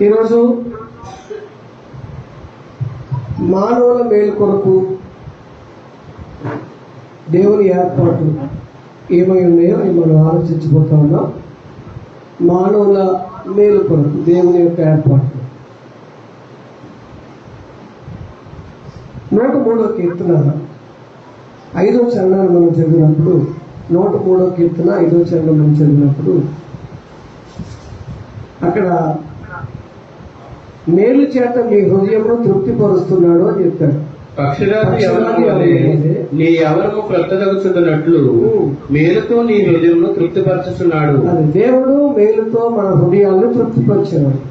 ఈరోజు మానవుల మేలు కొరకు దేవుని ఏర్పాటు ఏమై ఉన్నాయో అవి మనం ఆలోచించిపోతా ఉన్నాం. మానవుల మేలు కొరకు దేవుని యొక్క ఏర్పాటు. 103వ కీర్తన 5వ చరణాన్ని మనం చదివినప్పుడు 103వ కీర్తన 5వ చరణం మనం చదివినప్పుడు అక్కడ మేలు చేత నీ హృదయమును తృప్తిపరుస్తున్నాడు అని చెప్తాడు. నీ ఎవరము క్రొత్తదగుచున్నట్లు మేలుతో నీ హృదయమును తృప్తిపరచుతున్నాడు. అది దేవుడు మేలుతో మన హృదయాలను తృప్తిపరిచేవాడు.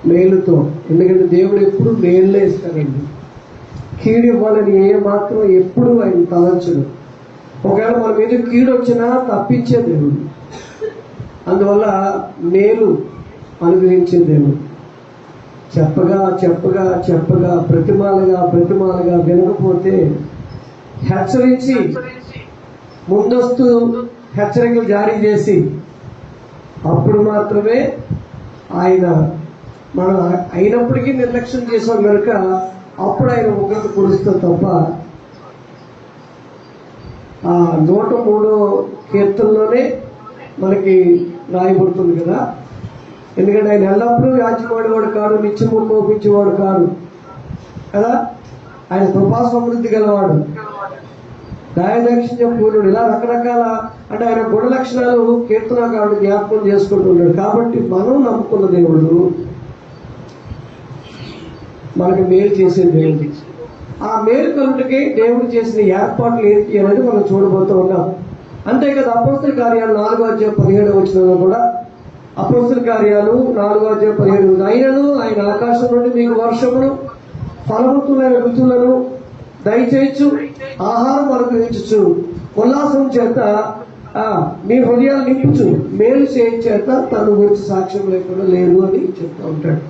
మేలుతో, ఎందుకంటే దేవుడు ఎప్పుడు మేలులే ఇస్తాడండి. కీడు ఇవ్వాలని ఏ మాత్రం ఎప్పుడు ఆయన తలంచడు. ఒకవేళ మన మీద కీడు వచ్చినా తప్పించే దేవుడు. అందువల్ల మేలు అనుగ్రహించే దేవుడు. చెప్పగా చెప్పగా చెప్పగా ప్రతిమాలుగా వినకపోతే హెచ్చరించి ముందస్తు హెచ్చరికలు జారీ చేసి అప్పుడు మాత్రమే ఆయన మనం అయినప్పటికీ నిర్లక్ష్యం చేసాం కనుక అప్పుడు ఆయన ఉగ్రత కురుస్తాం తప్ప ఆ 103వ కీర్తనలోనే మనకి రాయబడుతుంది కదా. ఎందుకంటే ఆయన ఎల్లప్పుడూ యాచించేవాడు కాదు, నిత్యము కోపించేవాడు కాదు కదా. ఆయన కృపా సమృద్ధి గలవాడు, దయాదాక్షిణ్యం పూర్ణుడు. ఇలా రకరకాల అంటే ఆయన గుణ లక్షణాలు కీర్తనకారుడు జ్ఞాపకం చేసుకుంటున్నాడు. కాబట్టి మనం నమ్ముకున్న దేవుడు మనకు మేలు చేసే దేవుడు. ఆ మేలు కలుగుటకే దేవుడు చేసిన ఏర్పాట్లు ఏంటి అనేది మనం చూడబోతూ ఉన్నాం. అంతే కదా. అపోస్తల కార్యాలు 4:17 కూడా అపోస్తల కార్యాలు 4:17 అయినను ఆయన ఆకాశం నుండి మీకు వర్షమును ఫలవంతులైన ఋతువులను దయచేయచ్చు, ఆహారం అనుగ్రహించచ్చు, ఉల్లాసం చేత మీ హృదయాలు నింపుచు, మేలు చేత తను గురించి సాక్ష్యం లేకుండా లేదు అని చెప్తూ ఉంటాడు.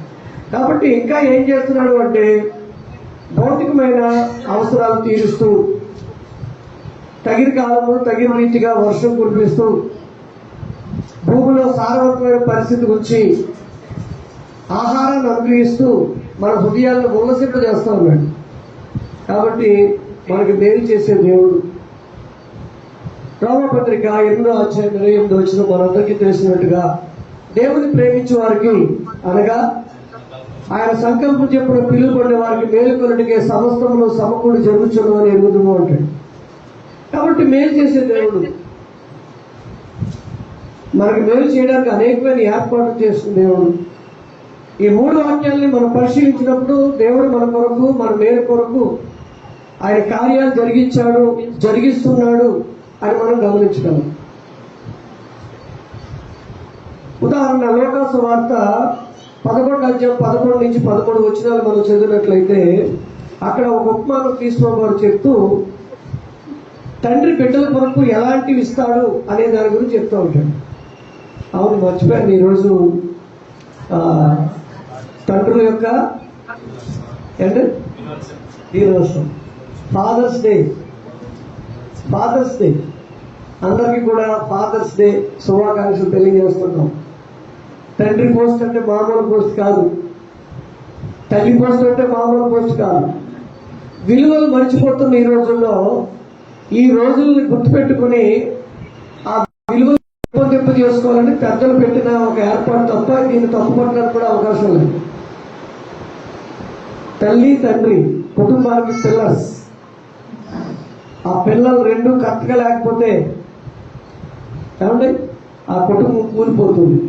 కాబట్టి ఇంకా ఏం చేస్తున్నాడు అంటే భౌతికమైన అవసరాలు తీరుస్తూ, తగిన కాలంలో తగిన రీతిగా వర్షం కురిపిస్తూ, భూమిలో సారవంతమైన పరిస్థితి గురించి ఆహారాన్ని అనుగ్రహిస్తూ మన హృదయాలను ఉల్లసింపజేస్తూ ఉన్నాడు. కాబట్టి మనకి మేలు చేసే దేవుడు. రోమపత్రిక 8:28 మనందరికీ తెలిసినట్టుగా దేవుని ప్రేమించే వారికి అనగా ఆయన సంకల్పం చెప్పిన పిలువబడిన వారికి మేలు కొనుటికే సమస్తమును సమకూడి జరుగుచును అని ఎరుగుదుము అంటాడు. కాబట్టి మేలు చేసే దేవుడు మనకు మేలు చేయడానికి అనేకమైన ఏర్పాట్లు చేస్తున్న దేవుడు. ఈ 3 వాక్యాలని మనం పరిశీలించినప్పుడు దేవుడు మన కొరకు, మన మేలు కొరకు ఆయన కార్యాలు జరిగిస్తున్నాడు అని మనం గమనించగలం. ఉదాహరణ లోకాసు వార్త 11:11-13 మనం చదివినట్లయితే అక్కడ ఒక ఉపమానం తీసుకున్నవారు చెప్తూ తండ్రి బిడ్డల కొరకు ఎలాంటివి ఇస్తాడు అనే దాని గురించి చెప్తూ ఉంటాడు. అవును, మర్చిపోయాను. ఈరోజు తండ్రుల యొక్క దినోత్సవం, ఫాదర్స్ డే. అందరికీ కూడా ఫాదర్స్ డే శుభాకాంక్షలు తెలియజేస్తున్నాం. తండ్రి పోస్ట్ అంటే మామూలు పోస్ట్ కాదు, తల్లి పోస్ట్ అంటే మామూలు పోస్ట్ కాదు. విలువలు మర్చిపోతున్న ఈ రోజుల్లో ఈ రోజుల్ని గుర్తుపెట్టుకుని ఆ విలువలు పెంపొందింపు చేసుకోవాలని పెద్దలు పెట్టిన ఒక ఏర్పాటు తప్ప దీన్ని తప్పుపట్టడానికి కూడా అవకాశం లేదు. తల్లి తండ్రి కుటుంబానికి పిల్లర్స్. ఆ పిల్లలు రెండు కరెక్ట్గా లేకపోతే ఏమండి ఆ కుటుంబం కూలిపోతుంది.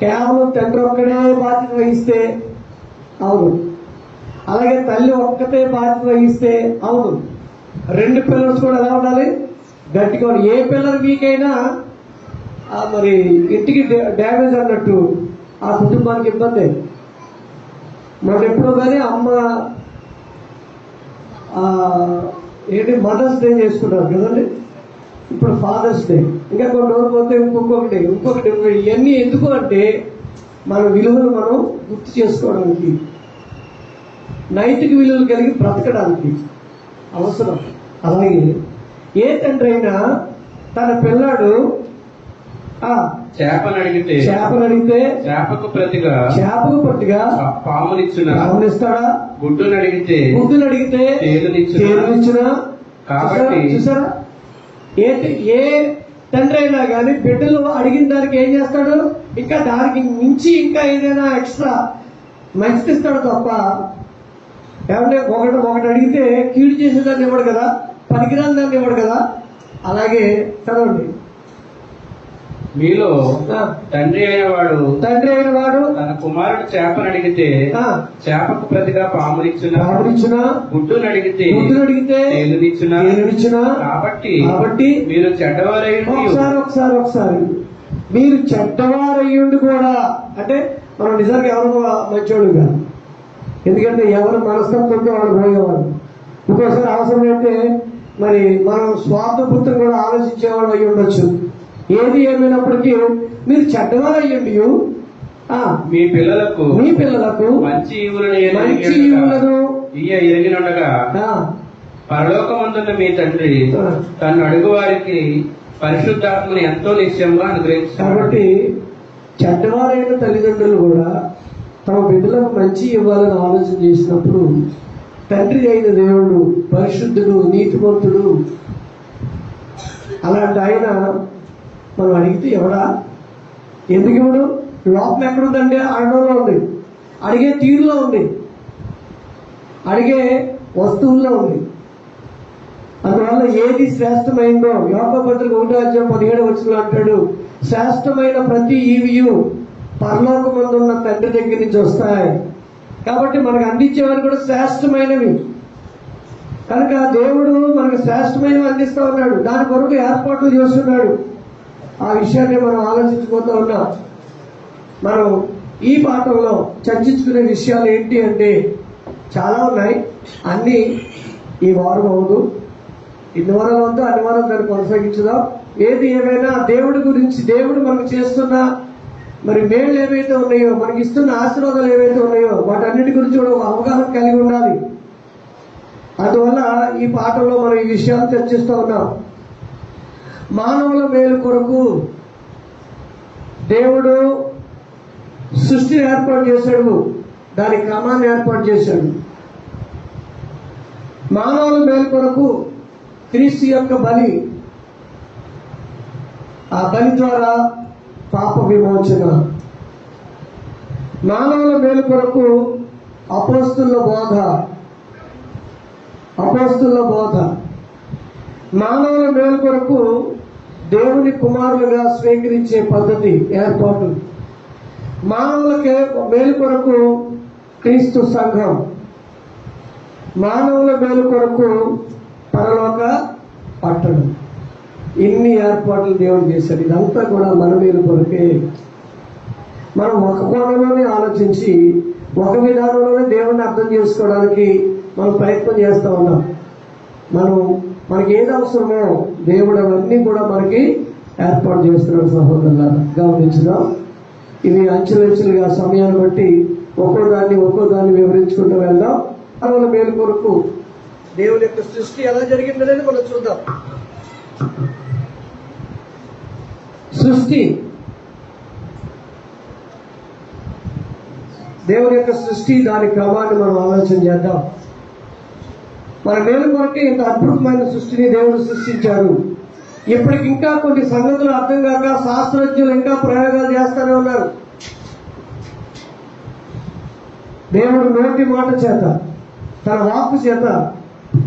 కేవలం తండ్రి ఒక్కడే బాధ్యత వహిస్తే అవును, అలాగే తల్లి ఒక్కతే బాధ్యత వహిస్తే అవును. 2 పిల్లర్స్ కూడా ఎలా ఉండాలి? గట్టిగా. ఏ పిల్లర్ వీకైనా మరి ఇంటికి డ్యామేజ్ అన్నట్టు ఆ కుటుంబానికి ఇబ్బంది. మనం ఎప్పుడో కానీ అమ్మ మదర్స్ డే చేసుకుంటారు కదండి. ఇప్పుడు ఫాదర్స్ డే, ఇంకా కొన్ని రోజులు పోతే ఇంకొకటి. ఇవన్నీ ఎందుకు అంటే మన విలువలు మనం గుర్తు చేసుకోవడానికి, నైతిక విలువలు కలిగి బ్రతకడానికి అవసరం. అలాగే ఏ తండ్రి అయినా తన పిల్లాడు ఆ చేపను అడిగితే చేపకు ప్రతిగా పామునిచ్చునా? గుడ్డును అడిగితే తేలునిచ్చునా? కాబట్టి చూసారా, ఏ తండ్రి అయినా కానీ బిడ్డలు అడిగిన దానికి ఏం చేస్తాడు? ఇంకా దానికి మించి ఇంకా ఏదైనా ఎక్స్ట్రా మంచిది ఇస్తాడు తప్ప ఏమంటే ఒకటి అడిగితే కీడు చేసేదాన్ని ఇవ్వడు కదా, పనికిరాని దాన్ని ఇవ్వడు కదా. అలాగే చదవండి, మీలో తండ్రి అయిన వాడు తన కుమారుడు చేపను అడిగితే చేపకు ప్రతిగా పామునిచ్చునా? గుడ్డును అడిగితే తేలునిచ్చునా? కాబట్టి మీరు చెడ్డవారయ్యుండి ఒకసారి మీరు చెడ్డవారయ్యుండి కూడా, అంటే మనం నిజంగా ఎవరు మంచోడు కాదు, ఎందుకంటే ఎవరు మనస్తత్వంతో వాళ్ళు పోయేవాళ్ళు. ఇంకోసారి అవసరమైతే మరి మనం స్వార్థపుత్రం కూడా ఆలోచించేవాళ్ళు అయ్యి ఉండొచ్చు. ఏది ఏమైనప్పటికీ మీరు చెడ్డవారు అయ్యండి మీ పిల్లలకు మంచి ఈవులను ఎరిగినగా పరలోకమందున్న మీ తండ్రి తను అడుగు వారికి పరిశుద్ధాత్మని ఎంతో నిశ్చయంగా అనుగ్రహించారు. కాబట్టి చెడ్డవారైన తల్లిదండ్రులు కూడా తమ బిడ్డలకు మంచి ఇవ్వాలని ఆలోచన చేసినప్పుడు తండ్రి అయిన దేవుడు పరిశుద్ధుడు, నీతిమంతుడు, అలాంటి ఆయన మనం అడిగితే ఎవడా? ఎందుకు ఇవ్వడు? లోపం ఎక్కడుందండి? అడగడంలో ఉంది, అడిగే తీరులో ఉంది, అడిగే వస్తువుల్లో ఉంది. అందువల్ల ఏది శ్రేష్టమైందో యోహాను పత్రిక 1:17 అంటాడు, శ్రేష్టమైన ప్రతి ఈవియు పరలోకమందున్న తండ్రి దగ్గర నుంచి వస్తాయి. కాబట్టి మనకు అందించేవారు కూడా శ్రేష్టమైనవి కనుక దేవుడు మనకు శ్రేష్టమైనవి అందిస్తూ ఉన్నాడు. దాని కొరకు ఏర్పాట్లు చేస్తున్నాడు. ఆ విషయాన్ని మనం ఆలోచించుకుంటూ ఉన్నాం. మనం ఈ పాఠంలో చర్చించుకునే విషయాలు ఏంటి అంటే చాలా ఉన్నాయి. అన్నీ ఈ వారం అవదు, ఇన్ని వారాలు వద్దు, అన్ని వారాలు దాన్ని కొనసాగించుదాం. ఏది ఏమైనా దేవుడి గురించి, దేవుడు మనకు చేస్తున్న మరి మేళ్ళు ఏవైతే ఉన్నాయో, మనకి ఇస్తున్న ఆశీర్వాదాలు ఏవైతే ఉన్నాయో వాటన్నిటి గురించి కూడా ఒక అవగాహన కలిగి ఉండాలి. అందువల్ల ఈ పాఠంలో మనం ఈ విషయాలు చర్చిస్తూ ఉన్నాం. మానవుల మేలు కొరకు దేవుడు సృష్టిని ఏర్పాటు చేశాడు, దాని క్రమాన్ని ఏర్పాటు చేశాడు. మానవుల మేలు కొరకు క్రీస్తు యొక్క బలి, ఆ బలి ద్వారా పాప విమోచన. మానవుల మేలు కొరకు అపోస్తుల బోధ. మానవుల మేలు కొరకు దేవుని కుమారులుగా స్వీకరించే పద్ధతి, ఏర్పాటు. మానవులకే మేలు కొరకు క్రీస్తు సంఘం. మానవుల మేలు కొరకు పరలోక పట్టణం. ఇన్ని ఏర్పాట్లు దేవుడు చేశాడు. ఇదంతా కూడా మన మేలు కొరకే. మనం ఒక కోణంలోనే ఆలోచించి ఒక విధానంలోనే దేవుడిని అర్థం చేసుకోవడానికి మనం ప్రయత్నం చేస్తూ ఉన్నాం. మనకి ఏది అవసరమో దేవుడు అవన్నీ కూడా మనకి ఏర్పాటు చేస్తున్నాడు. సహోదరులారా గమనించుదాం. ఇవి అంచెలంచెలుగా సమయాన్ని బట్టి ఒక్కో దాన్ని వివరించుకుంటూ వెళ్దాం. మానవుల మేలు కొరకు దేవుని యొక్క సృష్టి ఎలా జరిగిందనేది మనం చూద్దాం. సృష్టి, దేవుని యొక్క సృష్టి, దాని క్రమాన్ని మనం ఆలోచన చేద్దాం. మన మేలు కొరకే ఇంత అద్భుతమైన సృష్టిని దేవుడు సృష్టించాడు. ఇప్పటికి ఇంకా కొన్ని సంగతులు అర్థం కాక శాస్త్రజ్ఞులు ఇంకా ప్రయోగాలు చేస్తూనే ఉన్నారు. దేవుడు నోటి మాట చేత, తన వాక్కు చేత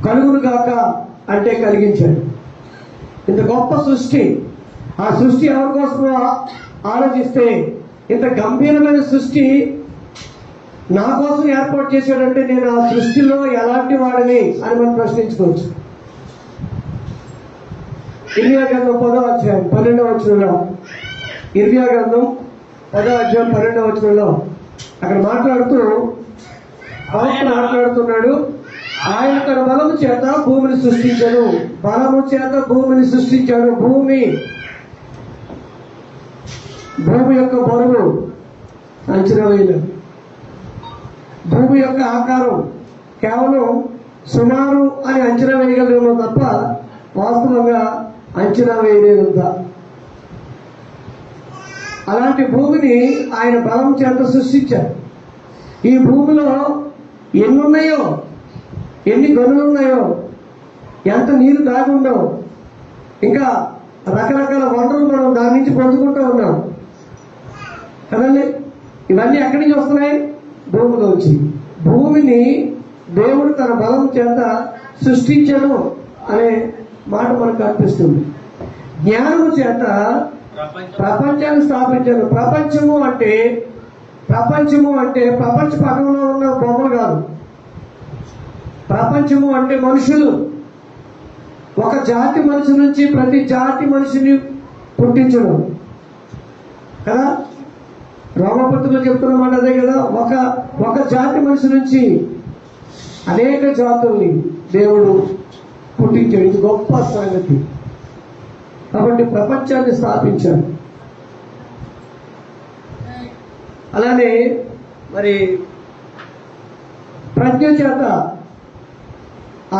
కలుగును గాక అంటే కలిగించాడు. ఇంత గొప్ప సృష్టి, ఆ సృష్టి ఎవరి కోసమో ఆలోచిస్తే ఇంత గంభీరమైన సృష్టి నా కోసం ఏర్పాటు చేశాడంటే నేను ఆ సృష్టిలో ఎలాంటి వాడిని అని మనం ప్రశ్నించుకోవచ్చు. ఇర్మియా గ్రంథం 10:12 ఇర్మియా గ్రంథం 10:12 అక్కడ మాట్లాడుతున్నాడు. ఆయన తన బలము చేత భూమిని సృష్టించాడు. భూమి యొక్క బరువు అంచనా వేయలేదు. భూమి యొక్క ఆకారం కేవలం సుమారు అని అంచనా వేయగలరేమో తప్ప వాస్తవంగా అంచనా వేయలేదంతా. అలాంటి భూమిని ఆయన బలం చేత సృష్టించారు. ఈ భూమిలో ఎన్ని ఉన్నాయో, ఎన్ని గనులు ఉన్నాయో, ఎంత నీరు దాగి ఉందో, ఇంకా రకరకాల వనరులు మనం దాని నుంచి పొందుకుంటూ ఉన్నాం కదండి. ఇవన్నీ ఎక్కడి నుంచి వస్తున్నాయి? భూమిలోంచి. భూమిని దేవుడు తన బలం చేత సృష్టించను అనే మాట మనకు కనిపిస్తుంది. జ్ఞానము చేత ప్రపంచాన్ని స్థాపించాను. ప్రపంచము అంటే ప్రపంచ పటంలో ఉన్న బొమ్మలు కాదు. ప్రపంచము అంటే మనుషులు. ఒక జాతి మనిషి నుంచి ప్రతి జాతి మనిషిని పుట్టించడం కదా. రోమపత్రికలో చెప్తున్న మాట అదే కదా. ఒక జాతి మనిషి నుంచి అనేక జాతుల్ని దేవుడు పుట్టించాడు. ఇది గొప్ప సంగతి. కాబట్టి ప్రపంచాన్ని స్థాపించాడు. అలానే మరి ప్రజ్ఞ చేత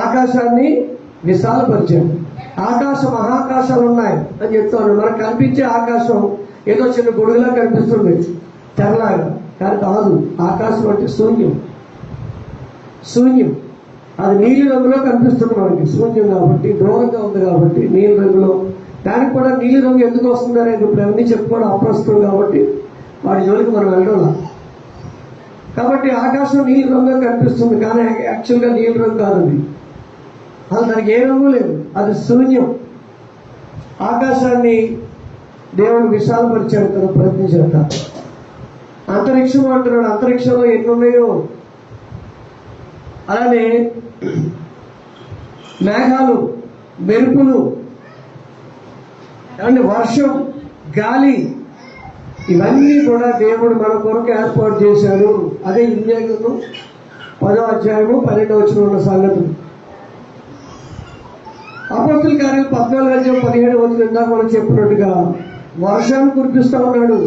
ఆకాశాన్ని విశాలపరిచాడు. మహాకాశాలు ఉన్నాయి అని చెప్తాను. మనకు కనిపించే ఆకాశం ఏదో చిన్న గొడుగులా కనిపిస్తుంది, తెరలాగా. కానీ కాదు, ఆకాశం అంటే శూన్యం. అది నీలి రంగులో కనిపిస్తుంది మనకి. శూన్యం కాబట్టి, దూరంగా ఉంది కాబట్టి నీలి రంగులో. దానికి కూడా నీలి రంగు ఎందుకు వస్తుంది అనేది ఇప్పుడు అన్నీ చెప్పుకోవడం అప్రస్తుతం కాబట్టి వాడి జోలికి మనం వెళ్ళడం. కాబట్టి ఆకాశం నీలి రంగుగా కనిపిస్తుంది, కానీ యాక్చువల్గా నీలి రంగు కాదండి. అసలు దానికి ఏ రంగు లేదు, అది శూన్యం. ఆకాశాన్ని దేవుడు విశాలపరిచాడు తన ప్రయత్నం చేత. అంతరిక్షం అంటున్నాడు. అంతరిక్షంలో ఎన్ని ఉన్నాయో. అలానే మేఘాలు, మెరుపులు, అండ్ వర్షం, గాలి, ఇవన్నీ కూడా దేవుడు మన కొరకు ఏర్పాటు చేశాడు. అదే ఇర్మియాను 10వ అధ్యాయము 12వ వచనంలో ఉన్న సంగతులు. అపోస్తుల కార్యాలు 14వ అధ్యాయం 17వ వచనం ఇందాక మనం చెప్పినట్టుగా వర్షాన్ని కురిపిస్తా ఉన్నాడు.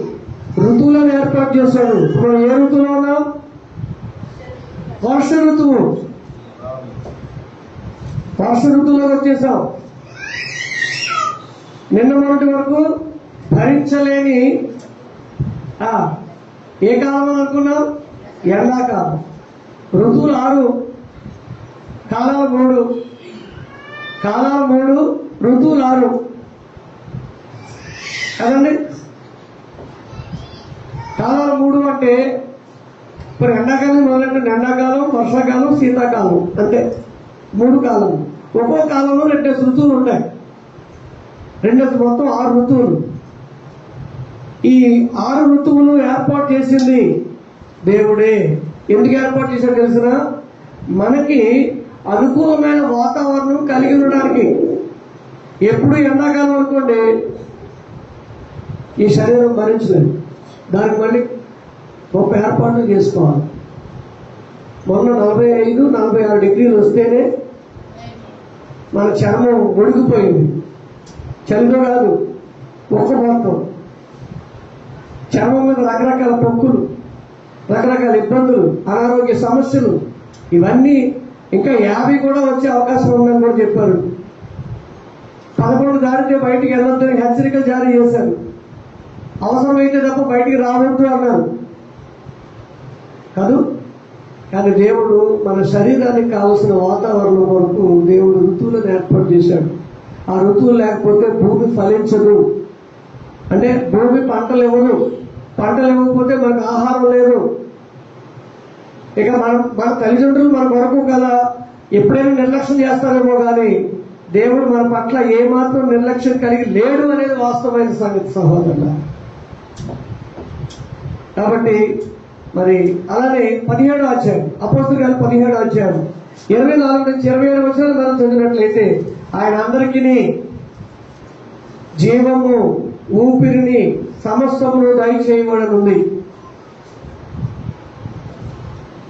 ఋతువులను ఏర్పాటు చేశాడు. ఇప్పుడు మనం ఏ ఋతువులో ఉన్నాం? వర్ష ఋతువు. వర్ష ఋతువులో వచ్చేసాం. నిన్న మొన్నటి వరకు భరించలేని ఏ కాలం అనుకున్నాం? ఎండాకాలం. ఋతువులు 6, కాలాలు 3, ఋతువులు 6 కదండి. కాలాలు 3 అంటే ఇప్పుడు ఎండాకాలం మొదలెట్టండి. ఎండాకాలం, వర్షాకాలం, శీతాకాలం, అంటే 3 కాలం. ఒక్కో కాలంలో 2 ఋతువులు ఉంటాయి. 2 మొత్తం 6 ఋతువులు. ఈ 6 ఋతువులు ఏర్పాటు చేసింది దేవుడే. ఎందుకు ఏర్పాటు చేశాడు తెలిసిన? మనకి అనుకూలమైన వాతావరణం కలిగి ఉండడానికి. ఎప్పుడు ఎండాకాలం అనుకోండి, ఈ శరీరం భరించలేదు. దానికి మళ్ళీ గొప్ప ఏర్పాట్లు చేసుకోవాలి. మొన్న 45-46 డిగ్రీలు వస్తేనే మన చర్మం ఉడికిపోయింది. చలితో కాదు, ఒక్క మొత్తం చర్మం మీద రకరకాల పొక్కులు, రకరకాల ఇబ్బందులు, అనారోగ్య సమస్యలు, ఇవన్నీ ఇంకా 50 కూడా వచ్చే అవకాశం ఉందని కూడా చెప్పారు. 11 దాటితే బయటికి వెళ్ళొద్దని హెచ్చరికలు జారీ చేశారు. అవసరమైతే తప్ప బయటికి రావద్దు అన్నారు కాదు. కానీ దేవుడు మన శరీరానికి కావలసిన వాతావరణం వరకు దేవుడు ఋతువులను ఏర్పాటు చేశాడు. ఆ ఋతువులు లేకపోతే భూమి ఫలించదు. అంటే భూమి పంటలు ఇవ్వకపోతే మనకు ఆహారం లేదు. ఇక మన తల్లిదండ్రులు మన కొరకు కదా ఎప్పుడైనా నిర్లక్ష్యం చేస్తారేమో, కానీ దేవుడు మన పట్ల ఏమాత్రం నిర్లక్ష్యం కలిగి లేడు అనేది వాస్తవమైన సంగతి సహోదరుల. కాబట్టి మరి అలానే 17వ అధ్యాయం, అపోస్తలుల కార్యాలు 17వ అధ్యాయం 24 నుంచి 27 వచనాలు మనం చదివినట్లయితే ఆయన అందరికీ జీవము, ఊపిరిని, సమస్తమును దయచేయబడనుంది.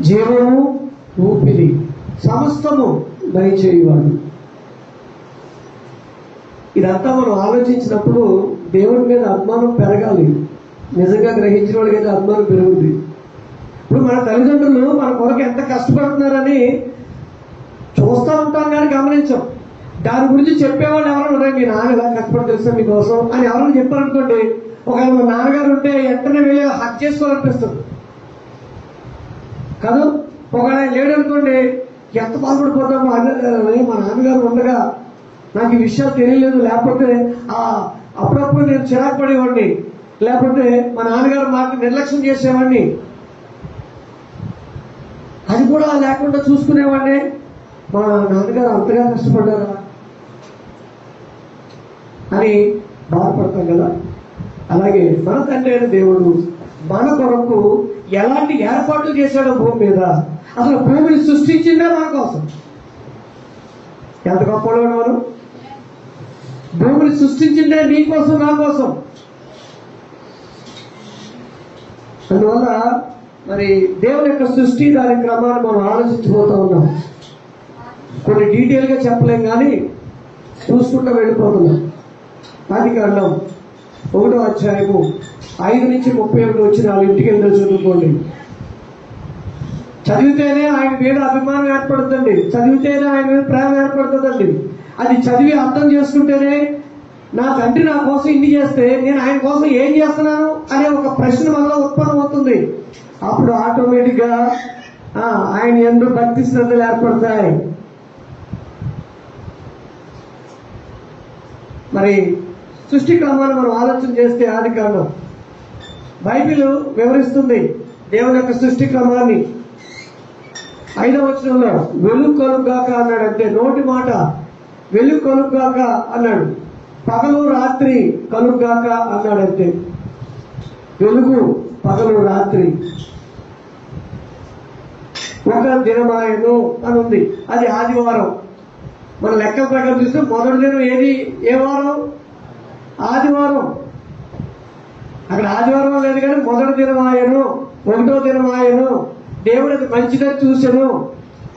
జీవము, ఊపిరి, సమస్తము దయచేయవాడు. ఇదంతా మనం ఆలోచించినప్పుడు దేవుడి మీద అభిమానం పెరగాలి. నిజంగా గ్రహించిన వాడికైతే అభిమానం పెరుగుద్ది. ఇప్పుడు మన తల్లిదండ్రులు మన కొరకు ఎంత కష్టపడుతున్నారని చూస్తూ ఉంటాం కానీ గమనించాం. దాని గురించి చెప్పేవాళ్ళు ఎవరైనా మీ నాన్న ఇలా కష్టపడి తెలుసా మీకోసం అని ఎవరైనా చెప్పారనుకోండి, ఒకవేళ మా నాన్నగారు ఉంటే వెంటనే వెళ్ళి హక్ చేసుకోవాలనిపిస్తుంది కదా. ఒకవేళ లేడు అనుకోండి, ఎంత బాధపడిపోతామో. మా నాన్నగారు ఉండగా నాకు ఈ విషయాలు తెలియలేదు, లేకపోతే అప్పుడప్పుడు నేను చిరాకు పడేవాడిని, లేకపోతే మా నాన్నగారు మాట నిర్లక్ష్యం చేసేవాడిని, అది కూడా లేకుండా చూసుకునేవాడిని. మా నాన్నగారు అంతగా కష్టపడ్డారా అని బాధపడతాం కదా. అలాగే మన తండ్రి అయిన దేవుడు మన కొరకు ఎలాంటి ఏర్పాట్లు చేశాడో భూమి మీద, అసలు భూమిని సృష్టించిందే మన కోసం. ఎంత గొప్పవాడు మనం. భూమిని సృష్టించిందే నీ కోసం, నా కోసం. అందువల్ల మరి దేవుని యొక్క సృష్టి, దాని క్రమాన్ని మనం ఆలోచించిపోతూ ఉన్నాం. కొన్ని డీటెయిల్గా చెప్పలేం కానీ చూసుకుంటూ వెళ్ళిపోతున్నాం. ఆదికాండం 1వ అధ్యాయము 5-31 వచ్చిన ఇంటికి వెళ్ళి చదువుకోండి. చదివితేనే ఆయన మీద అభిమానం ఏర్పడుతుంది, చదివితేనే ఆయన మీద ప్రేమ ఏర్పడుతుందండి. అది చదివి అర్థం చేసుకుంటేనే నా తండ్రి నా కోసం ఇన్ని చేస్తే నేను ఆయన కోసం ఏం చేస్తున్నాను అనే ఒక ప్రశ్న మనలో ఉత్పన్నం అవుతుంది. అప్పుడు ఆటోమేటిక్గా ఆయన యందు భక్తి శ్రద్ధలు ఏర్పడతాయి. మరి సృష్టి క్రమాన్ని మనం ఆలోచన చేస్తే ఆదికాండం బైబిల్ వివరిస్తుంది దేవుని యొక్క సృష్టి క్రమాన్ని. 5వ వచనంలో వెలుగు కలుగుగాక అన్నాడు. అంటే నోటి మాట వెలుగు కలుగుగాక అన్నాడు. పగలు రాత్రి కలుగుగాక అన్నాడు. అంటే వెలుగు పగలు రాత్రి ఒక దినమాయను అని ఉంది. అది ఆదివారం. మన లెక్క ప్రకారం చూస్తే మొదటి దినం ఏది, ఏ వారం? ఆదివారం. అక్కడ ఆదివారం లేదు కానీ మొదటి దినమాయను, 1వ దినమాయను, దేవుడు అది మంచిగా చూశాను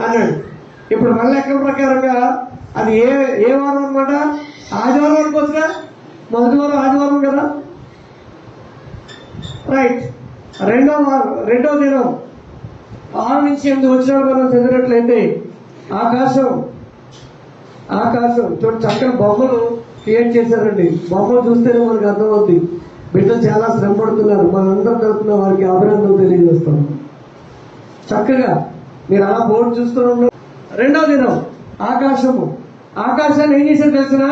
అన్నాడు. ఇప్పుడు మన లెక్క ప్రకారంగా అది ఏ వారం అనమాట? ఆదివారం అనుకోవచ్చుగా. మొదటి వారం ఆదివారం కదా, రైట్. రెండవ దినం 6-8 వచ్చినాడు. మనం చదివినట్లయితే ఆకాశం చూడండి, చక్కని బొమ్మలు క్రియేట్ చేశారండి. బొమ్మలు చూస్తేనే మనకు అర్థమవుతుంది. బిడ్డలు చాలా శ్రమ పడుతున్నారు. మనందరం తరపున వారికి అభినందనలు తెలియజేస్తాం. చక్కగా మీరు అలా బోర్డు చూస్తున్నాం. రెండవ దినం ఆకాశాన్ని ఏం చేశారు తెలిసిన?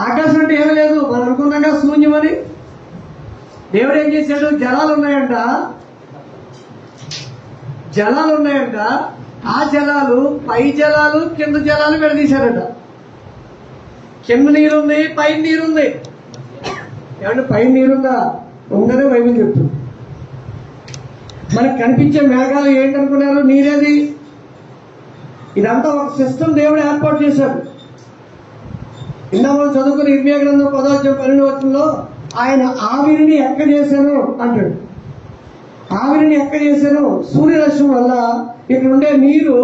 ఆకాశం అంటే ఏమీ లేదు, మనం అనుకున్నాగా శూన్యమని. దేవుడు ఏం చేశాడు? జలాలు ఉన్నాయంట. ఆ జలాలు పై జలాలు కింద జలాలు విడదీశారట. కింద నీరుంది, పైన నీరుంది. ఏమంటే పైన నీరుందా? ఉందనే బైబిల్ చెప్తుంది. మనకు కనిపించే మేఘాలు ఏంటనుకున్నారు? నీరేది. ఇదంతా ఒక సిస్టమ్ దేవుడు ఏర్పాటు చేశాడు. ఇందా మనం చదువుకుని ఇర్మియా గ్రంథం 10:12 ఆయన ఆవిరిని ఎక్క చేశాను అంటాడు. ఆవిరిని ఎక్క చేశాను? సూర్యరశ్మి వల్ల ఇక్కడ ఉండే నీరు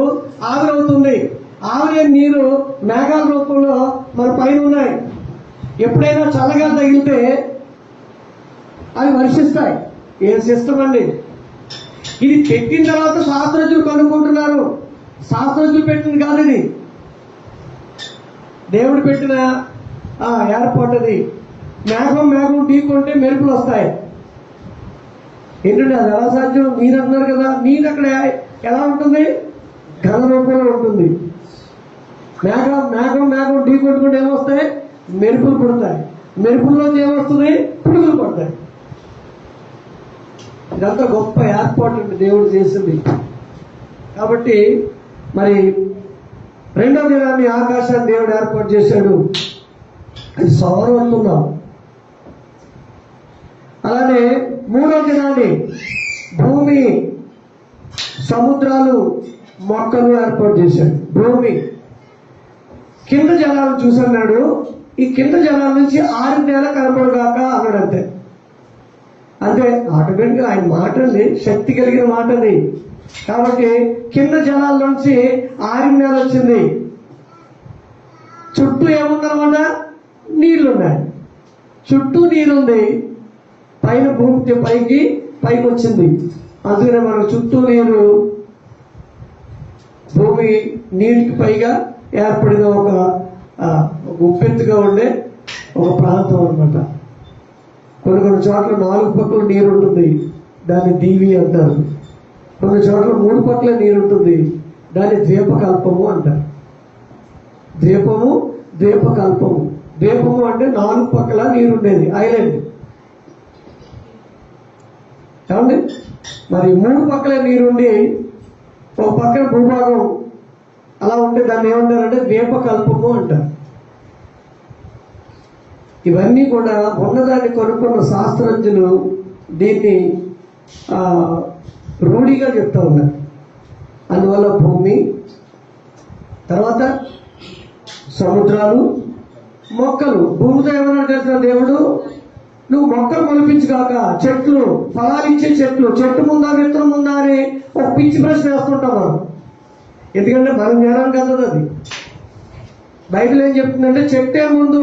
ఆవిరవుతుంది. ఆవిరి నీరు మేఘాల రూపంలో మన పైన ఉన్నాయి. ఎప్పుడైనా చల్లగా తగిలితే అవి వర్షిస్తాయి. ఏం సిస్టమ్ అండి ఇది! పెట్టిన తర్వాత శాస్త్రజ్ఞులు కనుక్కుంటున్నారు. శాస్త్రజ్ఞులు పెట్టింది కాదు ఇది, దేవుడు పెట్టిన ఏర్పాటు. అది మేఘం ఢీకొంటే మెరుపులు వస్తాయి. ఏంటంటే అది ఎలా సాధ్యం? నీరు అంటున్నారు కదా, నీరు అక్కడ ఎలా ఉంటుంది? ఘన రూపంలో ఉంటుంది. మేఘం ఢీకొట్టుకుంటే ఏమొస్తాయి? మెరుపులు పడతాయి. మెరుపుల్లోంచి ఏమొస్తుంది? పిడుగులు పడతాయి. ఇదంతా గొప్ప ఏర్పాటు దేవుడు చేసింది. కాబట్టి మరి రెండవ దినాన్ని ఆకాశాన్ని దేవుడు ఏర్పాటు చేశాడు. అది సౌరం అనుకున్నాం. అలానే మూడవ దినాన్ని భూమి, సముద్రాలు, మొక్కలు ఏర్పాటు చేశాడు. భూమి కింద జలాలు చూసన్నాడు. ఈ కింద జలాల నుంచి 6 నెలల కనపడగాక అన్నాడు. అంతే ఆటోమేటిక్గా ఆయన మాటండి, శక్తి కలిగిన మాటది. కాబట్టి కింద జలాల నుంచి 6 నెలలు వచ్చింది. చుట్టూ ఏముందన్నమాట? నీళ్లున్నాయి. చుట్టూ నీరుంది. పైన భూమి పైకి వచ్చింది. అందుకనే మనకు చుట్టూ నీరు, భూమి నీటికి పైగా ఏర్పడిన ఒక ఉప్పెత్తుగా ఉండే ఒక ప్రాంతం అన్నమాట. కొన్ని చోట్ల 4 పక్కల నీరు ఉంటుంది, దాన్ని దీవి అంటారు. కొన్ని చోట్ల 3 పక్కల నీరు ఉంటుంది, దాన్ని ద్వీపకల్పము అంటారు. ద్వీపకల్పము. ద్వీపము అంటే 4 పక్కల నీరు ఉండేది, ఐలాండ్. ఏమండి? మరి 3 పక్కల నీరుండి ఒక పక్కన భూభాగం అలా ఉంటే దాన్ని ఏమంటారంటే ద్వీపకల్పము అంటారు. ఇవన్నీ కూడా ఉన్నదాన్ని కొనుక్కున్న శాస్త్రజ్ఞులు దీన్ని రూఢిగా చెప్తా ఉన్నారు. అందువల్ల భూమి, తర్వాత సముద్రాలు, మొక్కలు. భూమితో ఏమన్నా చేసిన దేవుడు, నువ్వు మొక్కలు మొలిపించుగాక, చెట్లు, ఫలాలు ఇచ్చే చెట్లు, చెట్టు ముందా విత్తనం ముందా అని ఒక పిచ్చి ప్రశ్న వేస్తుంటాం మనం. ఎందుకంటే మనం జ్ఞానం కదా అది. బైబిల్ ఏం చెప్తుందంటే చెట్టే ముందు,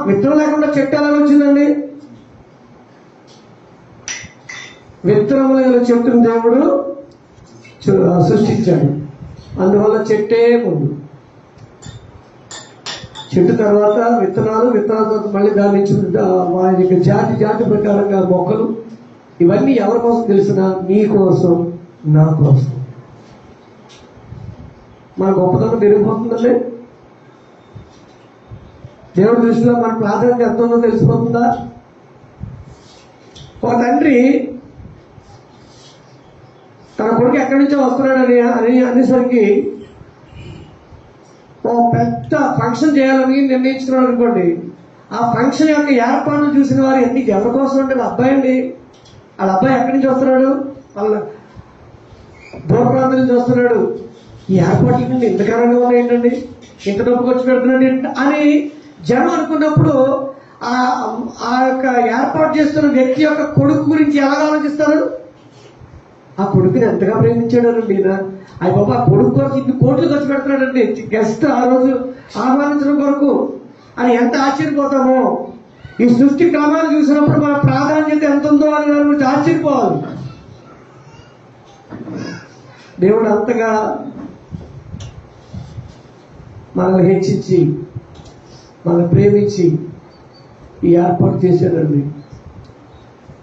విత్తనం లేకుండా చెట్టు ఎలా వచ్చిందండి? విత్తనం లేని చెట్టును దేవుడు సృష్టించాడు. అందువల్ల చెట్టే ముందు, చెట్టు తర్వాత విత్తనాల తర్వాత మళ్ళీ దాని నుంచి వారి జాతి ప్రకారంగా మొక్కలు. ఇవన్నీ ఎవరి కోసం తెలిసిన? నీ కోసం, నా కోసం. మన గొప్పతనం పెరిగిపోతుందండి. దేవుడి దృష్టిలో మన ప్రాధాన్యత ఎంత ఉందో తెలిసిపోతుందా? ఒక తండ్రి తన కొడుకు ఎక్కడి నుంచో వస్తున్నాడని అనేసరికి ఓ పెద్ద ఫంక్షన్ చేయాలని నిర్ణయించుకున్నాడు అనుకోండి. ఆ ఫంక్షన్ యొక్క ఏర్పాట్లు చూసిన వారు ఎవరి కోసం అంటే అబ్బాయి అండి. వాళ్ళ అబ్బాయి ఎక్కడి నుంచి వస్తున్నాడు? వాళ్ళ దూర ప్రాంతం నుంచి వస్తున్నాడు. ఈ ఏర్పాట్ల నుండి ఇంత కారంగా ఉన్నాయి ఏంటండి, ఇంత డబ్బు ఖర్చు పెడుతున్నాడు అని జనం అనుకున్నప్పుడు ఆ యొక్క ఏర్పాటు చేస్తున్న వ్యక్తి యొక్క కొడుకు గురించి ఎలా ఆలోచిస్తారు? ఆ కొడుకుని ఎంతగా ప్రేమించాడండి ఈయన. అయ్య బాబా, ఆ కొడుకు కొరకు ఇన్ని కోట్లు ఖర్చు పెడుతున్నాడండి గెస్ట్ ఆ రోజు ఆహ్వానించడం కొరకు అని ఎంత ఆశ్చర్యపోతామో. ఈ సృష్టి క్రమాన్ని చూసినప్పుడు మన ప్రాధాన్యత ఎంత ఉందో అని దాని గురించి ఆశ్చర్యపోవాలి. దేవుడు అంతగా మనల్ని హెచ్చించి, మనల్ని ప్రేమించి ఈ ఏర్పాటు చేశాడండి.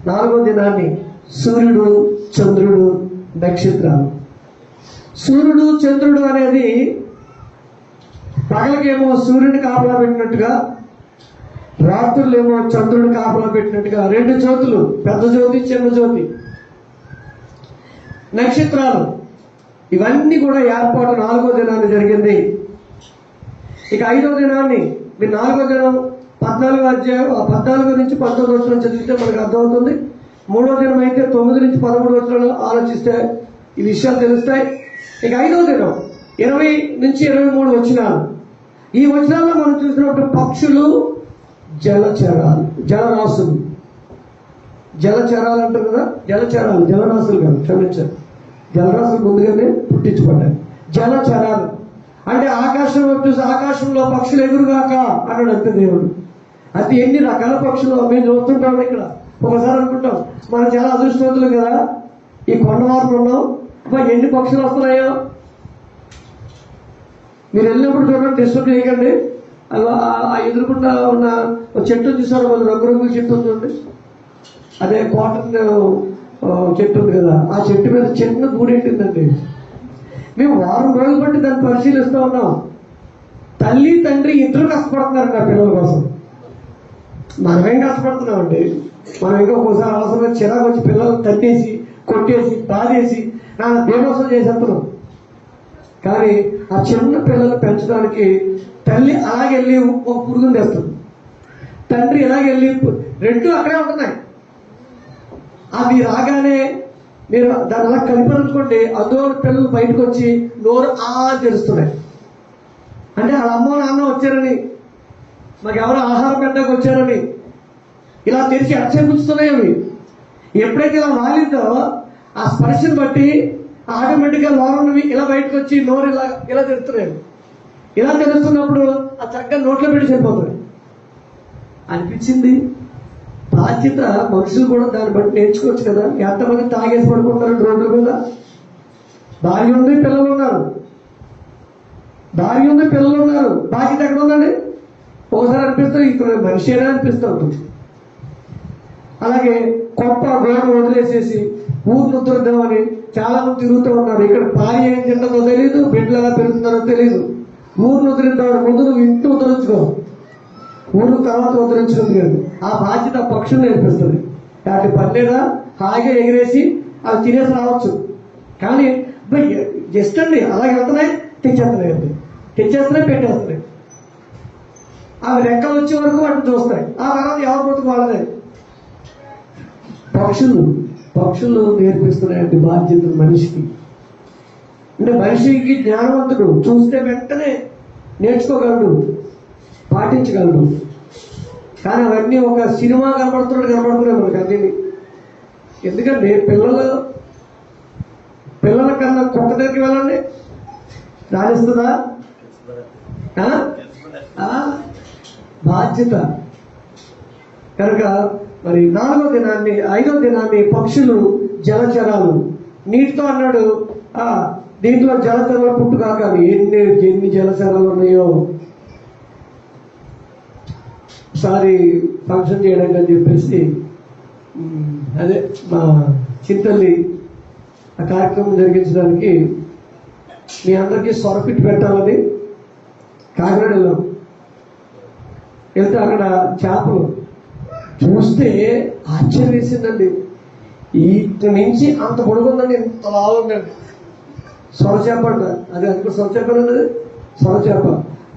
4వ దినాన్ని సూర్యుడు, చంద్రుడు, నక్షత్రాలు. సూర్యుడు, చంద్రుడు అనేది పగలకేమో సూర్యుని కాపలా పెట్టినట్టుగా, రాత్రులేమో చంద్రుని కాపలా పెట్టినట్టుగా 2 జ్యోతులు, పెద్ద జ్యోతి, చిన్న జ్యోతి. నక్షత్రాలు ఇవన్నీ కూడా ఏర్పాటు 4వ దినాన్ని జరిగింది. ఇక 5వ దినాన్ని మీరు 4వ దినం 14 నుంచి 19 వచనం చదివితే మనకు అర్థమవుతుంది. 3వ దినం అయితే 9 నుంచి 13 వచనాలు ఆలోచిస్తే ఈ విషయాలు తెలుస్తాయి. ఇక 5వ దినం 20 నుంచి 23 వచనాలు. ఈ వచనాల్లో మనం చూసినప్పుడు పక్షులు, జలచరాలు, జలరాశులు. జలచరాలు అంటారు కదా, జలచరాలు, జలరాశులు కాదు, క్షమించారు. జలరాశులు ముందుగానే పుట్టించబడ్డాయి. జలచరాలు అంటే ఆకాశంలో పక్షులు ఎగురుగాక అన్నాడు అంతే దేవుడు. అది ఎన్ని రకాల పక్షులు మేము చూస్తుంటాం ఇక్కడ. ఒకసారి అనుకుంటాం మనం చాలా అదృష్టవంతులు కదా, ఈ కొండవారు ఉన్నాం, ఎన్ని పక్షులు వస్తున్నాయో. మీరు వెళ్ళినప్పుడు చూడండి, డిస్టర్బ్ చేయకండి. అలా ఆ ఎదురుకుండా ఉన్న చెట్టు చూసారు, వాళ్ళు రంగురంగుల చెట్టు ఉంది, అదే కాటన్ చెట్టు ఉంది కదా, ఆ చెట్టు మీద చిన్న గూడెట్టిందండి. మేము వారం రోజులు బట్టి దాన్ని పరిశీలిస్తూ ఉన్నాం. తల్లి తండ్రి ఇద్దరు కష్టపడుతున్నారు నా పిల్లల కోసం. మనమేం కష్టపడుతున్నామండి. మనం ఇంకా ఒకసారి అవసరమైన చిరాకు వచ్చి పిల్లలు తట్టేసి, కొట్టేసి, బాధేసి దేవోత్సవం చేసేస్తున్నాం. కానీ ఆ చిన్న పిల్లలు పెంచడానికి తల్లి అలాగెళ్ళి ఒక పురుగుని తెస్తుంది, తండ్రి ఇలాగెళ్ళి 2 అక్కడే ఉంటున్నాయి. అవి రాగానే మీరు దాన్ని అలా కలిపారనుకోండి, అందులో పిల్లలు బయటకు వచ్చి నోరు తెరుస్తున్నాయి. అంటే వాళ్ళ అమ్మ నాన్న వచ్చారని, మాకు ఎవరో ఆహారం పెట్టడానికి వచ్చారని ఇలా తెరిచి అక్షేపుస్తున్నాయి. అవి ఎప్పుడైతే ఇలా వాలిందో ఆ స్పర్శను బట్టి ఆటోమేటిక్గా లోనవి ఇలా బయటకు వచ్చి నోరు ఇలా తెరుస్తున్నాయి. ఇలా తెరుస్తున్నప్పుడు ఆ చక్కగా నోట్లో పెట్టి సరిపోతుంది అనిపించింది. బాధ్యత మనుషులు కూడా దాన్ని బట్టి నేర్చుకోవచ్చు కదా. ఎంతమంది తాగేసి పడుకుంటారు రోడ్ల మీద. భార్య ఉంది, పిల్లలు ఉన్నారు, బాధ్యత ఎక్కడ ఉందండి? ఒకసారి అనిపిస్తుంది ఇక్కడ మనిషి అయినా అనిపిస్తూ ఉంటుంది. అలాగే కొప్ప గోడ వదిలేసేసి ఊరు ఉద్ధరిద్దామని చాలా మంది తిరుగుతూ ఉన్నారు. ఇక్కడ భార్య ఏం తింటుందో తెలియదు, బిడ్డలు ఎలా పెరుగుతున్నారో తెలియదు. ఊరిని ఉద్ధరిద్దామని ముందు నువ్వు ఇంటి ఉద్ధరించుకో, ఊరు తర్వాత ఉద్ధరించుకుంది కాదు. ఆ బాధ్యత పక్షులు నేర్పిస్తుంది. వాటి పర్లేదా హాయిగా ఎగిరేసి అవి తినేసి రావచ్చు. కానీ జస్ట్ అండి అలాగే వెళ్తున్నాయి, తెచ్చేస్తున్నాయి, పెట్టేస్తున్నాయి. అవి రెక్కలు వచ్చే వరకు వాటిని చూస్తాయి. ఆ తర్వాత ఎవరు బ్రతుకు వాళ్ళదే. పక్షులు నేర్పిస్తున్నాయండి బాధ్యతలు మనిషికి. అంటే మనిషికి జ్ఞానవంతుడు చూస్తే వెంటనే నేర్చుకోగలడు, పాటించగలడు. కానీ అవన్నీ ఒక సినిమా కనబడుతున్నాయి మనకు అన్నీ. ఎందుకంటే పిల్లల కన్నా కుక్క దగ్గరికి వెళ్ళండి, రాణిస్తుందా? బాధ్యత కనుక మరి 5వ దినాన్ని పక్షులు జలచరాలు నీటితో అన్నాడు. దీంట్లో జలచరాలు పుట్టుకాక ఎన్ని జలచరాలు ఉన్నాయో. ఒకసారి ఫంక్షన్ చేయడానికి అని చెప్పేసి అదే మా చింతల్లి ఆ కార్యక్రమం జరిగించడానికి మీ అందరికీ సొరపిట్టు పెట్టాలని కాకినాడ వెళ్తే అక్కడ చేపలు చూస్తే ఆశ్చర్యం వేసిందండి. ఇక్కడి నుంచి అంత పొడుగుందండి, ఇంత లావుందండి. సొరచేప అంట అది కూడా సొరచేప అన్నది సొరచేప.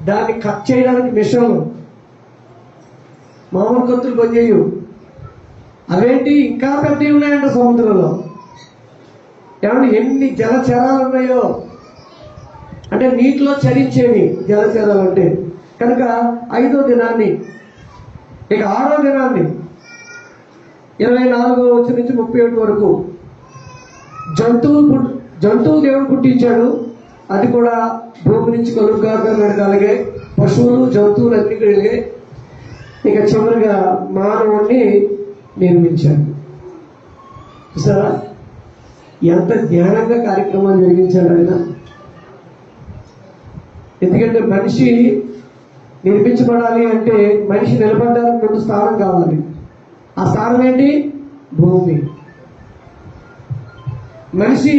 దాన్ని కట్ చేయడానికి మిషన్లు మామూలు కత్తులు పనిచేయు. అవేంటి ఇంకా పెద్దవి ఉన్నాయంట సముద్రంలో. ఏమంటే ఎన్ని జలచరాలు ఉన్నాయో, అంటే నీటిలో చరించేవి జలచరాలు అంటే. కనుక 5వ దినాన్ని, ఇక 6వ దినాన్ని 24వ వచనం నుంచి 37 వరకు జంతువులు దేవుడు పుట్టించాడు. అది కూడా భూమి నుంచి కలుగుగాక కలిగే పశువులు జంతువులు అన్ని కలిగే. ఇక చివరిగా మానవుణ్ణి నిర్మించాడు. చూసారా ఎంత జ్ఞానంగా కార్యక్రమాలు జరిగించాడు ఆయన. ఎందుకంటే మనిషి నిర్మించబడాలి అంటే మనిషి నిలబడడానికి ముందు స్థానం కావాలి. ఆ స్థానం ఏంటి? భూమి. మనిషి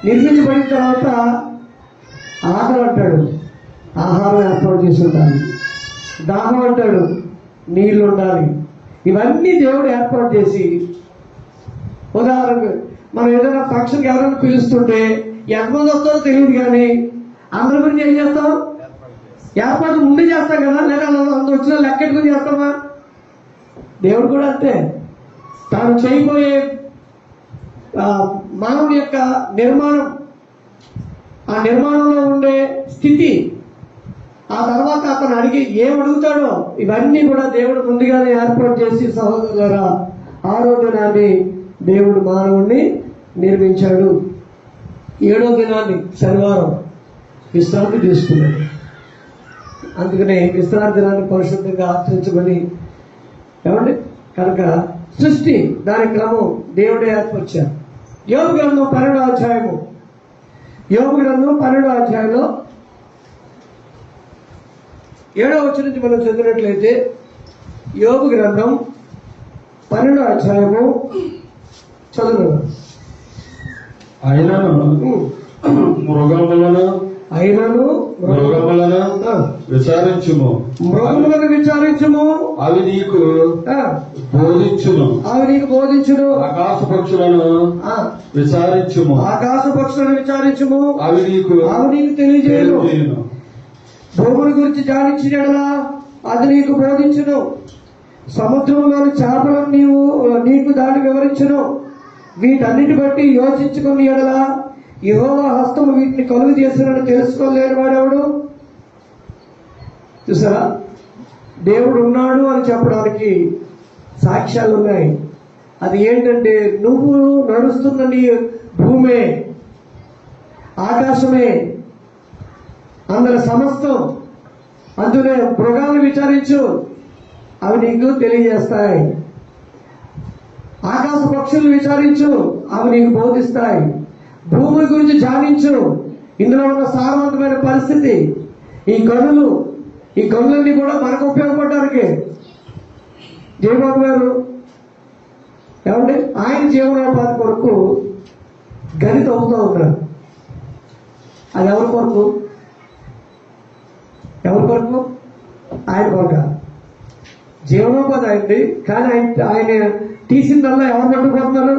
నిర్మించబడిన తర్వాత ఆకలి అంటాడు, ఆహారం ఏర్పాటు చేసి ఉండాలి. దాహం అంటాడు, నీళ్లు ఉండాలి. ఇవన్నీ దేవుడు ఏర్పాటు చేసి, ఉదాహరణకు మనం ఏదైనా ఫంక్షన్కి ఎవరైనా పిలుస్తుంటే ఎంతమంది వస్తారో తెలియదు, కానీ అందరి గురించి ఏం చేస్తాం? ఏర్పాటు ముందు చేస్తాం కదా, లేదా అందరూ వచ్చిన లెక్కెట్టుకుని చేస్తామా? దేవుడు కూడా అంతే. తాను చేయబోయే మానవుని యొక్క నిర్మాణం, ఆ నిర్మాణంలో ఉండే స్థితి, ఆ తర్వాత అతను ఏం అడుగుతాడో ఇవన్నీ కూడా దేవుడు ముందుగానే ఏర్పాటు చేసి, సహోదరులారా 6వ దినాన్ని దేవుడు మానవుణ్ణి నిర్మించాడు. 7వ దినాన్ని శనివారం విశ్రాంతి తీసుకున్నాడు. అందుకనే విశ్రాంతి దినాన్ని పరిశుద్ధంగా ఆచరించమని. ఏమండి కనుక సృష్టి దాని క్రమం దేవుడే ఏర్పరిచారు. యోబు గ్రంథం 12వ అధ్యాయంలో 7వ వచనం నుంచి మనం చదివినట్లయితే, యోబు గ్రంథం 12వ అధ్యాయము చదువు. అయినను మృగములను విచారించుము, మృగములను విచారించుము, అవి నీకు బోధించును. ఆకాశ పక్షులను విచారించుము, అవి నీకు తెలియజేయను. భూముల గురించి జానించిన అది నీకు బోధించును. సముద్రంలోని చేపలను నీకు దాన్ని వివరించును. వీటన్నిటి బట్టి యోచించుకుని ఎడలా యెహోవా హస్తము వీటిని కలుగు చేసినని తెలుసుకోలేని వాడెవడు? చూసారా, దేవుడు ఉన్నాడు అని చెప్పడానికి సాక్ష్యాలు ఉన్నాయి. అది ఏంటంటే, నువ్వు నడుస్తున్న నీ భూమే, ఆకాశమే, అందరి సమస్తం, అందులో మృగాలను విచారించు, అవి నీకు తెలియజేస్తాయి. ఆకాశ పక్షులు విచారించు, అవి నీకు బోధిస్తాయి. భూమి గురించి ధ్యానించు, ఇందులో ఉన్న సారవంతమైన పరిస్థితి. ఈ గనులన్నీ కూడా మనకు ఉపయోగపడడానికి. జయబాబు గారు ఏమంటే ఆయన జీవనోపాధి కొరకు గని తవ్వుతూ ఉన్నారు. అది ఎవరి కొరకు? ఎవరి కొరకు? ఆయన కొరక. జీవనోపాధి అయింది, కానీ ఆయన తీసిందల్లా ఎవరు పట్టుకుపోతున్నారు?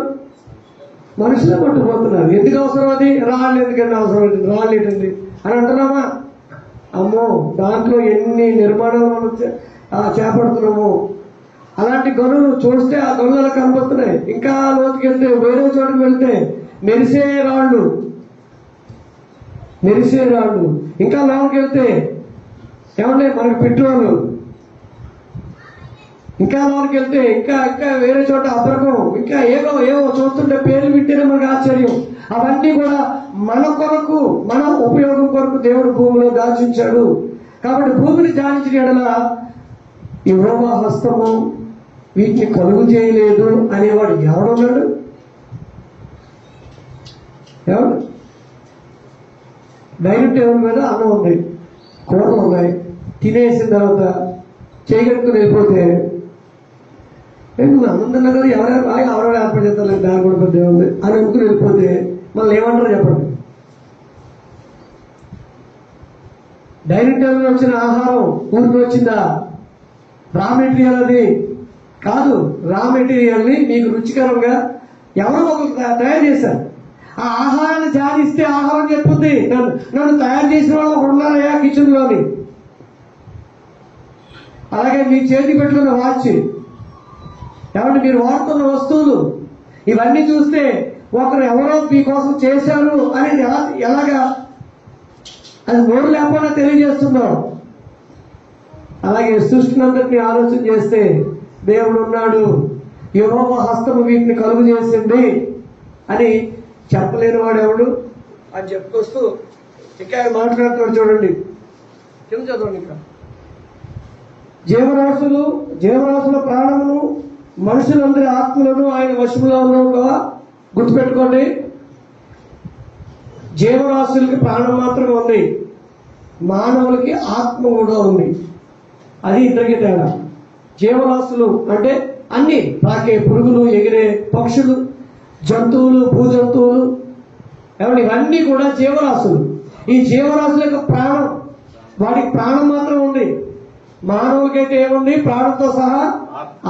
మనుషులే పట్టుకుపోతున్నారు. ఎందుకు అవసరం అది? రాళ్ళు ఎందుకంటే అవసరం ఏంటి? రాళ్ళు ఏంటండి అని అంటున్నామా? అమ్మో, దాంట్లో ఎన్ని నిర్మాణాలు మనం చేపడుతున్నాము. అలాంటి గనులు చూస్తే ఆ గనులు అలా కనబడుతున్నాయి. ఇంకా లోతుకి వెళ్తే, వేరే చోటుకి వెళ్తే మెరిసే రాళ్ళు, ఇంకా లోపలికి వెళ్తే ఏమంటే మనకి పెట్రోలు, ఇంకా లోపలికి వెళ్తే ఇంకా వేరే చోట అబ్రకం, ఇంకా ఏవో చూస్తుంటే పేర్లు వింటేనే మనకు ఆశ్చర్యం. అవన్నీ కూడా మన కొరకు, మన ఉపయోగం కొరకు దేవుడు భూమిలో దాచించాడు. కాబట్టి భూమిని దాచించిన ఎడల యెహోవా హస్తము వీటిని కలుగు చేయలేదు అనేవాడు ఎవడున్నాడు? ఎవడు? డైనింగ్ టేబుల్ మీద అన్నం ఉంది, కూరలు ఉన్నాయి, తినేసిన తర్వాత చేయగట్టుకుని వెళ్ళిపోతే నువ్వు అన్నం తిన్నా కదా, ఎవరెవరు ఏర్పాటు చేస్తారు, దాని కూడా పెద్ద ఉంది అని అనుకుని వెళ్ళిపోతే మళ్ళీ ఏమంటారు చెప్పండి? డైనింగ్ టేబుల్ వచ్చిన ఆహారం ఊరికి వచ్చిందా? రా మెటీరియల్ అది కాదు. రా మెటీరియల్ని మీకు రుచికరంగా ఎవరో ఒకరు తయారు చేశారు. ఆ ఆహారాన్ని ధ్యానిస్తే ఆహారం చెప్తుంది, నన్ను తయారు చేసిన వాళ్ళు ఉన్నారయ్యా కిచెన్లోని. అలాగే మీ చేతి పెట్టుకున్న వాచ్, ఏమంటే మీరు వాడుతున్న వస్తువులు, ఇవన్నీ చూస్తే ఒకరు ఎవరో మీకోసం చేశారు అనేది ఎలాగా అది నోరు లేకపోయినా తెలియజేస్తున్నారు. అలాగే సృష్టినంతటిని ఆలోచన చేస్తే దేవుడు ఉన్నాడు, యెహోవా హస్తము వీటిని కలుగు చేసింది అని చెప్పలేని వాడు ఎవడు అని చెప్పుకొస్తూ ఇంకా మాట్లాడుతాడు. చూడండి, కింద చదవండి. ఇంకా జీవరాశుల ప్రాణమును మనుషులందరి ఆత్మలను ఆయన వశములో ఉన్నాక గుర్తుపెట్టుకోండి. జీవరాశులకి ప్రాణం మాత్రమే ఉంది, మానవులకి ఆత్మ కూడా ఉంది. అది ఇద్దరికి తేడా. జీవరాశులు అంటే అన్ని పాకే పురుగులు, ఎగిరే పక్షులు, జంతువులు, భూజంతువులు, ఏమంటే ఇవన్నీ కూడా జీవరాశులు. ఈ జీవరాశుల యొక్క ప్రాణం, వాటికి ప్రాణం మాత్రం ఉంది. మానవులకైతే ఏముంది? ప్రాణంతో సహా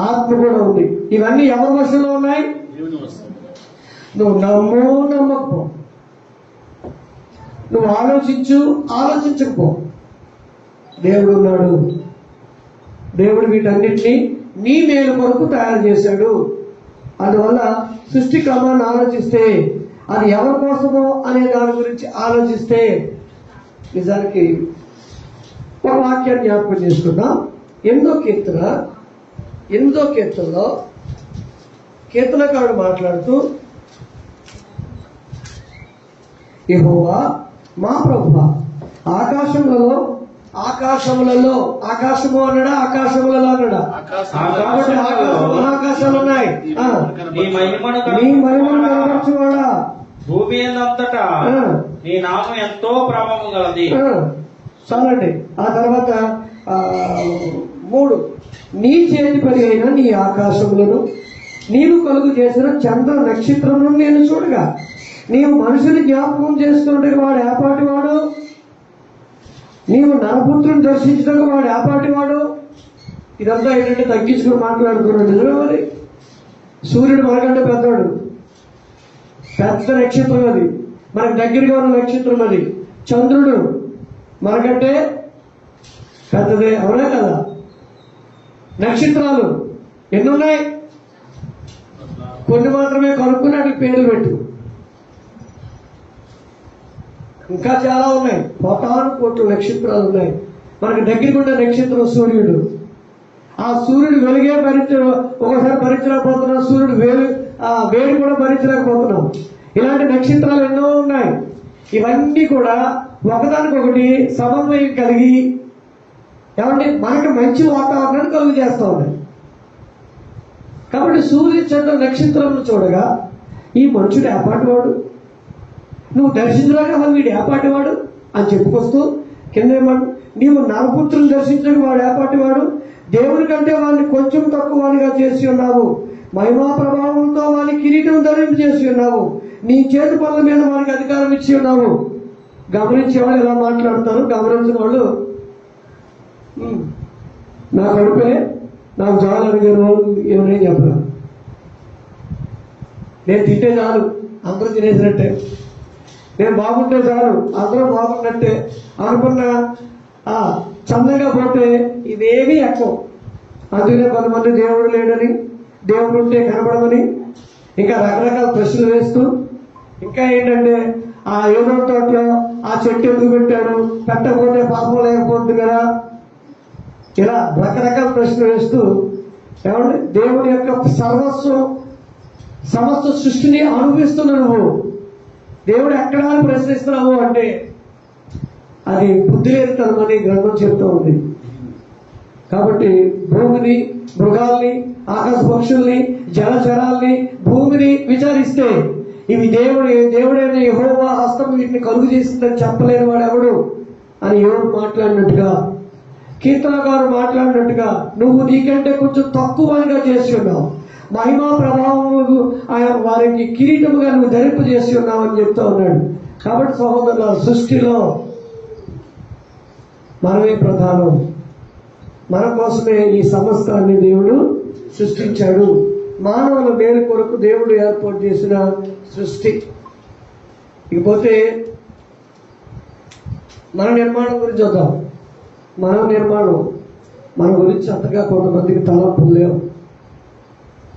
ఆత్మ కూడా ఉంది. ఇవన్నీ ఎవరి వశంలో ఉన్నాయి? నువ్వు నమ్మకపో, నువ్వు ఆలోచించకపో. దేవుడు ఉన్నాడు. దేవుడు వీటన్నిటినీ నీ మేలు కొరకు తయారు చేశాడు. అందువల్ల సృష్టి క్రమాన్ని ఆలోచిస్తే, అది ఎవరి కోసమో అనే దాని గురించి ఆలోచిస్తే, నిజానికి ఒక వాక్యాన్ని జ్ఞాపకం చేసుకుందాం. 8వ కీర్తనలో కీర్తనకారుడు మాట్లాడుతూ, యెహోవా మా ప్రభువా, ఆకాశములలో ఆకాశము అన్నాడా? ఆకాశములలో అన్నాడా? కాబట్టి ఆకాశాలు ఉన్నాయి. నీ మహిమను కనపరచువాడా, భూమి అంతటా నీ నామం ఎంతో ప్రభావం గలది. చాలండి. ఆ తర్వాత 3, నీ చేతి పని అయిన నీ ఆకాశములను నీవు కలుగు చేసిన చంద్ర నక్షత్రములను నేను చూడగా, నీవు మనుషుని జ్ఞాపకం చేసుకుంటే వాడు ఏపాటి వాడు? నీవు నరపుత్రుని దర్శించడానికి వాడు ఏపాటి వాడు? ఇదంతా ఏంటంటే తగ్గించుకుని మాట్లాడుతున్నాడు. నిజమే మరి. సూర్యుడు మనకంటే పెద్దవాడు, పెద్ద నక్షత్రం అది, మనకు దగ్గరగా ఉన్న నక్షత్రం అది. చంద్రుడు మనకంటే పెద్దదే, అవునా కదా? నక్షత్రాలు ఎన్ని ఉన్నాయి? కొన్ని మాత్రమే కనుక్కుని వాటికి పేర్లు పెట్టు. ఇంకా చాలా ఉన్నాయి, 1,000 కోట్ల నక్షత్రాలు ఉన్నాయి. మనకు దగ్గరికి ఉన్న నక్షత్రం సూర్యుడు. ఆ సూర్యుడు వెలుగే ఒకసారి భరించలేకపోతున్నాం, సూర్యుడు వేడి కూడా భరించలేకపోతున్నాం. ఇలాంటి నక్షత్రాలు ఎన్నో ఉన్నాయి. ఇవన్నీ కూడా ఒకదానికొకటి సమన్వయం కలిగి ఏమంటే మనకి మంచి వాతావరణాన్ని కలుగు చేస్తూ ఉన్నాయి. కాబట్టి సూర్య చంద్ర నక్షత్రాలను చూడగా ఈ మనుషుడు ఏపాటివాడు, నువ్వు దర్శించడానికి అసలు వీడు ఏపాటివాడు అని చెప్పుకొస్తూ కింద ఏమన్నా, నీవు నరపుత్రుని దర్శించడానికి వాడు ఏపాటివాడు, దేవుని కంటే వాళ్ళని కొంచెం తక్కువ వాడిగా చేసి ఉన్నావు, మహిమా ప్రభావంతో వాని కిరీటం ధరింపు చేసి ఉన్నావు, నీ చేతి పనుల మీద వానికి అధికారం ఇచ్చి ఉన్నావు. గమనించే వాళ్ళు ఎలా మాట్లాడతారు, గమనించిన వాళ్ళు నా కడుపే నాకు చాలు అడిగిన వాళ్ళు ఎవరైనా చెప్పరు. నేను తింటే చాలు అందరూ తినేసినట్టే, నేను బాగుంటే చాలు అందరూ బాగున్నట్టే అనుకున్న చందంగా పోతే ఇవేమీ ఎక్కువ. అందుకనే కొంతమంది దేవుడు లేడని, దేవుడు ఉంటే కనపడమని ఇంకా రకరకాల ప్రశ్నలు వేస్తూ, ఇంకా ఏంటంటే ఆ యోగం తోటలో ఆ చెట్టు ఎందుకు పెట్టాడు, పెట్టకపోతే పాపం లేకపోతుంది కదా, ఇలా రకరకాల ప్రశ్నలు వేస్తూ ఏమంటే దేవుడి యొక్క సర్వస్వం సమస్త సృష్టిని అనుభవిస్తున్న నువ్వు దేవుడు ఎక్కడా ప్రశ్నిస్తున్నావు అంటే అది బుద్ధి లేనితనమని గ్రంథం చెప్తూ ఉంది. కాబట్టి భూమిని, మృగాల్ని, ఆకాశ పక్షుల్ని, జలచరాల్ని, భూమిని విచారిస్తే ఇవి దేవుడైన యెహోవా హస్తం వీటిని కలుగు చేసిందని చెప్పలేని వాడు ఎవడు అని యోబు మాట్లాడినట్టుగా, కీర్తనకారు మాట్లాడినట్టుగా నువ్వు నీకంటే కొంచెం తక్కువగా చేసి ఉన్నావు. మహిమా ప్రభావము వారికి కిరీటముగా నువ్వు ధరింపు చేసి ఉన్నావు అని చెప్తా ఉన్నాడు. కాబట్టి సహోదరుల సృష్టిలో మనమే ప్రధానం. మన కోసమే ఈ సమస్తాన్ని దేవుడు సృష్టించాడు. మానవుల మేలు కొరకు దేవుడు ఏర్పాటు చేసిన సృష్టి. ఇకపోతే మన నిర్మాణం గురించి వద్దాం. మన నిర్మాణం, మన గురించి అంతగా కొంతమందికి తలంపులు లేవు.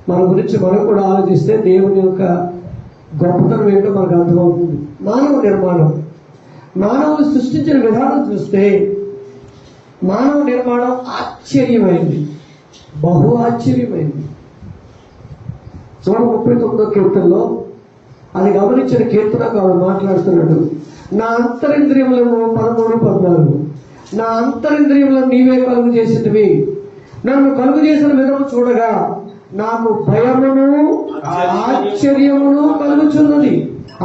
మన గురించి మనం కూడా ఆలోచిస్తే దేవుని యొక్క గొప్పతనం ఏంటో మనకు అర్థమవుతుంది. మానవ నిర్మాణం, మానవులు సృష్టించిన విధానం చూస్తే మానవ నిర్మాణం ఆశ్చర్యమైంది, బహు ఆశ్చర్యమైంది. 139వ కీర్తనలో అది గమనించిన కీర్తనకారుడు మాట్లాడుతున్నాడు. నా అంతరింద్రియములను 13:14 నా అంతరింద్రియములను నీవే కలుగు చేసినవి, నన్ను కలుగు చేసిన విధము చూడగా నాకు భయమును ఆశ్చర్యమును కలుగుచున్నది.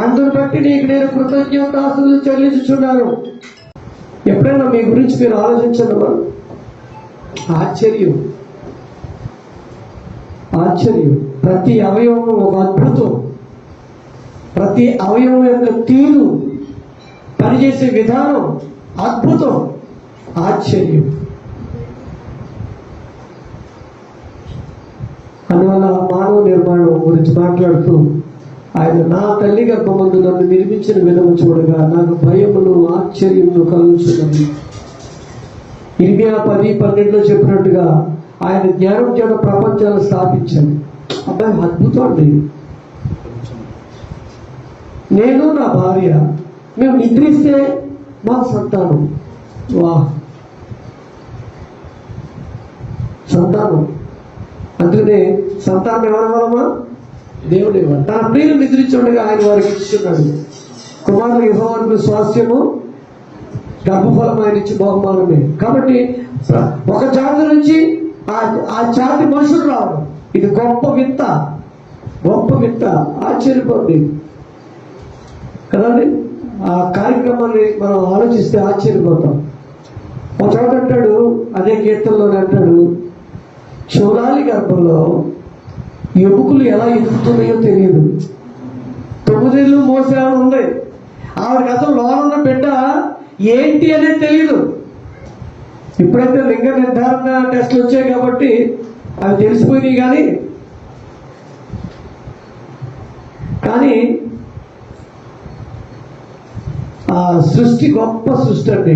అందును బట్టి నీకు నేను కృతజ్ఞతాస్తుతులు చెల్లించుచున్నాను. ఎప్పుడైనా మీ గురించి మీరు ఆలోచించడమా? ఆశ్చర్యం, ఆశ్చర్యం. ప్రతి అవయవం ఒక అద్భుతం. ప్రతి అవయవం యొక్క తీరు, పనిచేసే విధానం అద్భుతం, ఆశ్చర్యం. అందువల్ల మానవ నిర్మాణం గురించి మాట్లాడుతూ ఆయన నా తల్లి గర్భమందు నన్ను నిర్మించిన విధము చూడగా నాకు భయమును ఆశ్చర్యమును కలుగుతున్నది. ఇర్మియా 10:12 చెప్పినట్టుగా ఆయన జ్ఞానం చేత ప్రపంచాన్ని స్థాపించాడు. అబ్బాయి అద్భుతం అండి. నేను నా భార్య మేము నిద్రిస్తే మా సంతానం, వా సంతానం. అందుకనే సంతానం ఎవరి వలమా? దేవుడు ఇవ్వాలి. తన ప్రియులు నిద్రించుండగా ఆయన వారికి ఇస్తున్నాడు. కుమారుడు యెహోవాకు స్వాస్థ్యము, గర్భఫలం ఆయన ఇచ్చి బహుమానమే. కాబట్టి ఒక జాతి నుంచి ఆ జాతి మనుషులు రావడం ఇది గొప్ప వింత, గొప్ప వింత. ఆశ్చర్యపోండి కదండి. ఆ కార్యక్రమాన్ని మనం ఆలోచిస్తే ఆశ్చర్యపోతాం. ఒక చోట అంటాడు, అదే కీర్తనలోనే అంటాడు, చూడాలి గర్భంలో ఎముకలు ఎలా ఎదుగుతున్నాయో తెలియదు. 9 ఏళ్ళు మోసే ఆవిడ ఉంది, ఆవిడకి అసలు లోనున్న బిడ్డ ఏంటి అనేది తెలియదు. ఇప్పుడైతే లింగ నిర్ధారణ టెస్ట్లు వచ్చాయి కాబట్టి అవి తెలిసిపోయినాయి. కానీ ఆ సృష్టి గొప్ప సృష్టి అండి.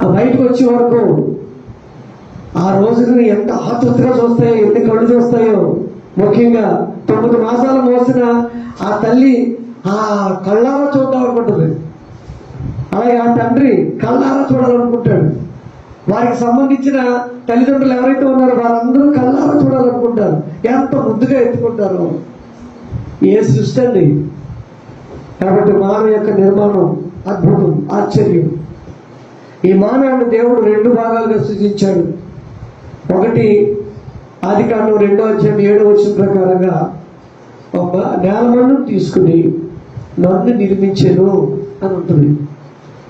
ఆ బయటకు వచ్చే వరకు ఆ రోజుని ఎంత ఆతృతగా చూస్తాయో, ఎన్ని కళ్ళు చూస్తాయో. ముఖ్యంగా 9 మాసాలు మోసిన ఆ తల్లి ఆ కళ్ళారా చూద్దాం అనుకుంటుంది. అలాగే ఆ తండ్రి కళ్ళారా చూడాలనుకుంటాడు. వారికి సంబంధించిన తల్లిదండ్రులు ఎవరైతే ఉన్నారో వారందరూ కళ్ళారా చూడాలనుకుంటారు. ఎంత ముద్దుగా ఎత్తుకుంటారు. ఏ సృష్టి అండి. కాబట్టి మానవ యొక్క నిర్మాణం అద్భుతం, ఆశ్చర్యం. ఈ మానవుని దేవుడు 2 భాగాలుగా సృజించాడు. ఒకటి ఆదికాండం 2:7 ప్రకారంగా ఒక నేలమన్ను తీసుకుని నన్ను నిర్మించెను అని ఉంటుంది.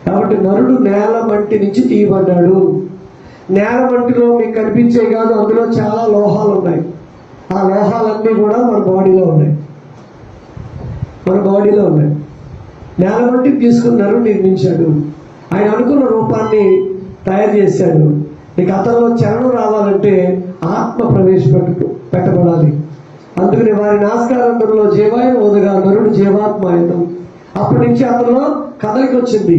కాబట్టి నరుడు నేల మట్టి నుంచి తీయబడ్డాడు. నేల మట్టిలో మీకు కనిపించే కాదు, అందులో చాలా లోహాలు ఉన్నాయి. ఆ లోహాలన్నీ కూడా మన బాడీలో ఉన్నాయి. నేల మట్టిని తీసుకున్నారు, నిర్మించాడు. ఆయన అనుకున్న రూపాన్ని తయారు చేశాడు. నీకు అతనిలో చలనం రావాలంటే ఆత్మ పెట్టబడాలి. అందుకని వారి నాస్కారంలో జీవాయ ఓదగా నరుడు జీవాత్మాయతం. అప్పటి నుంచి అతనిలో కదలిక వచ్చింది.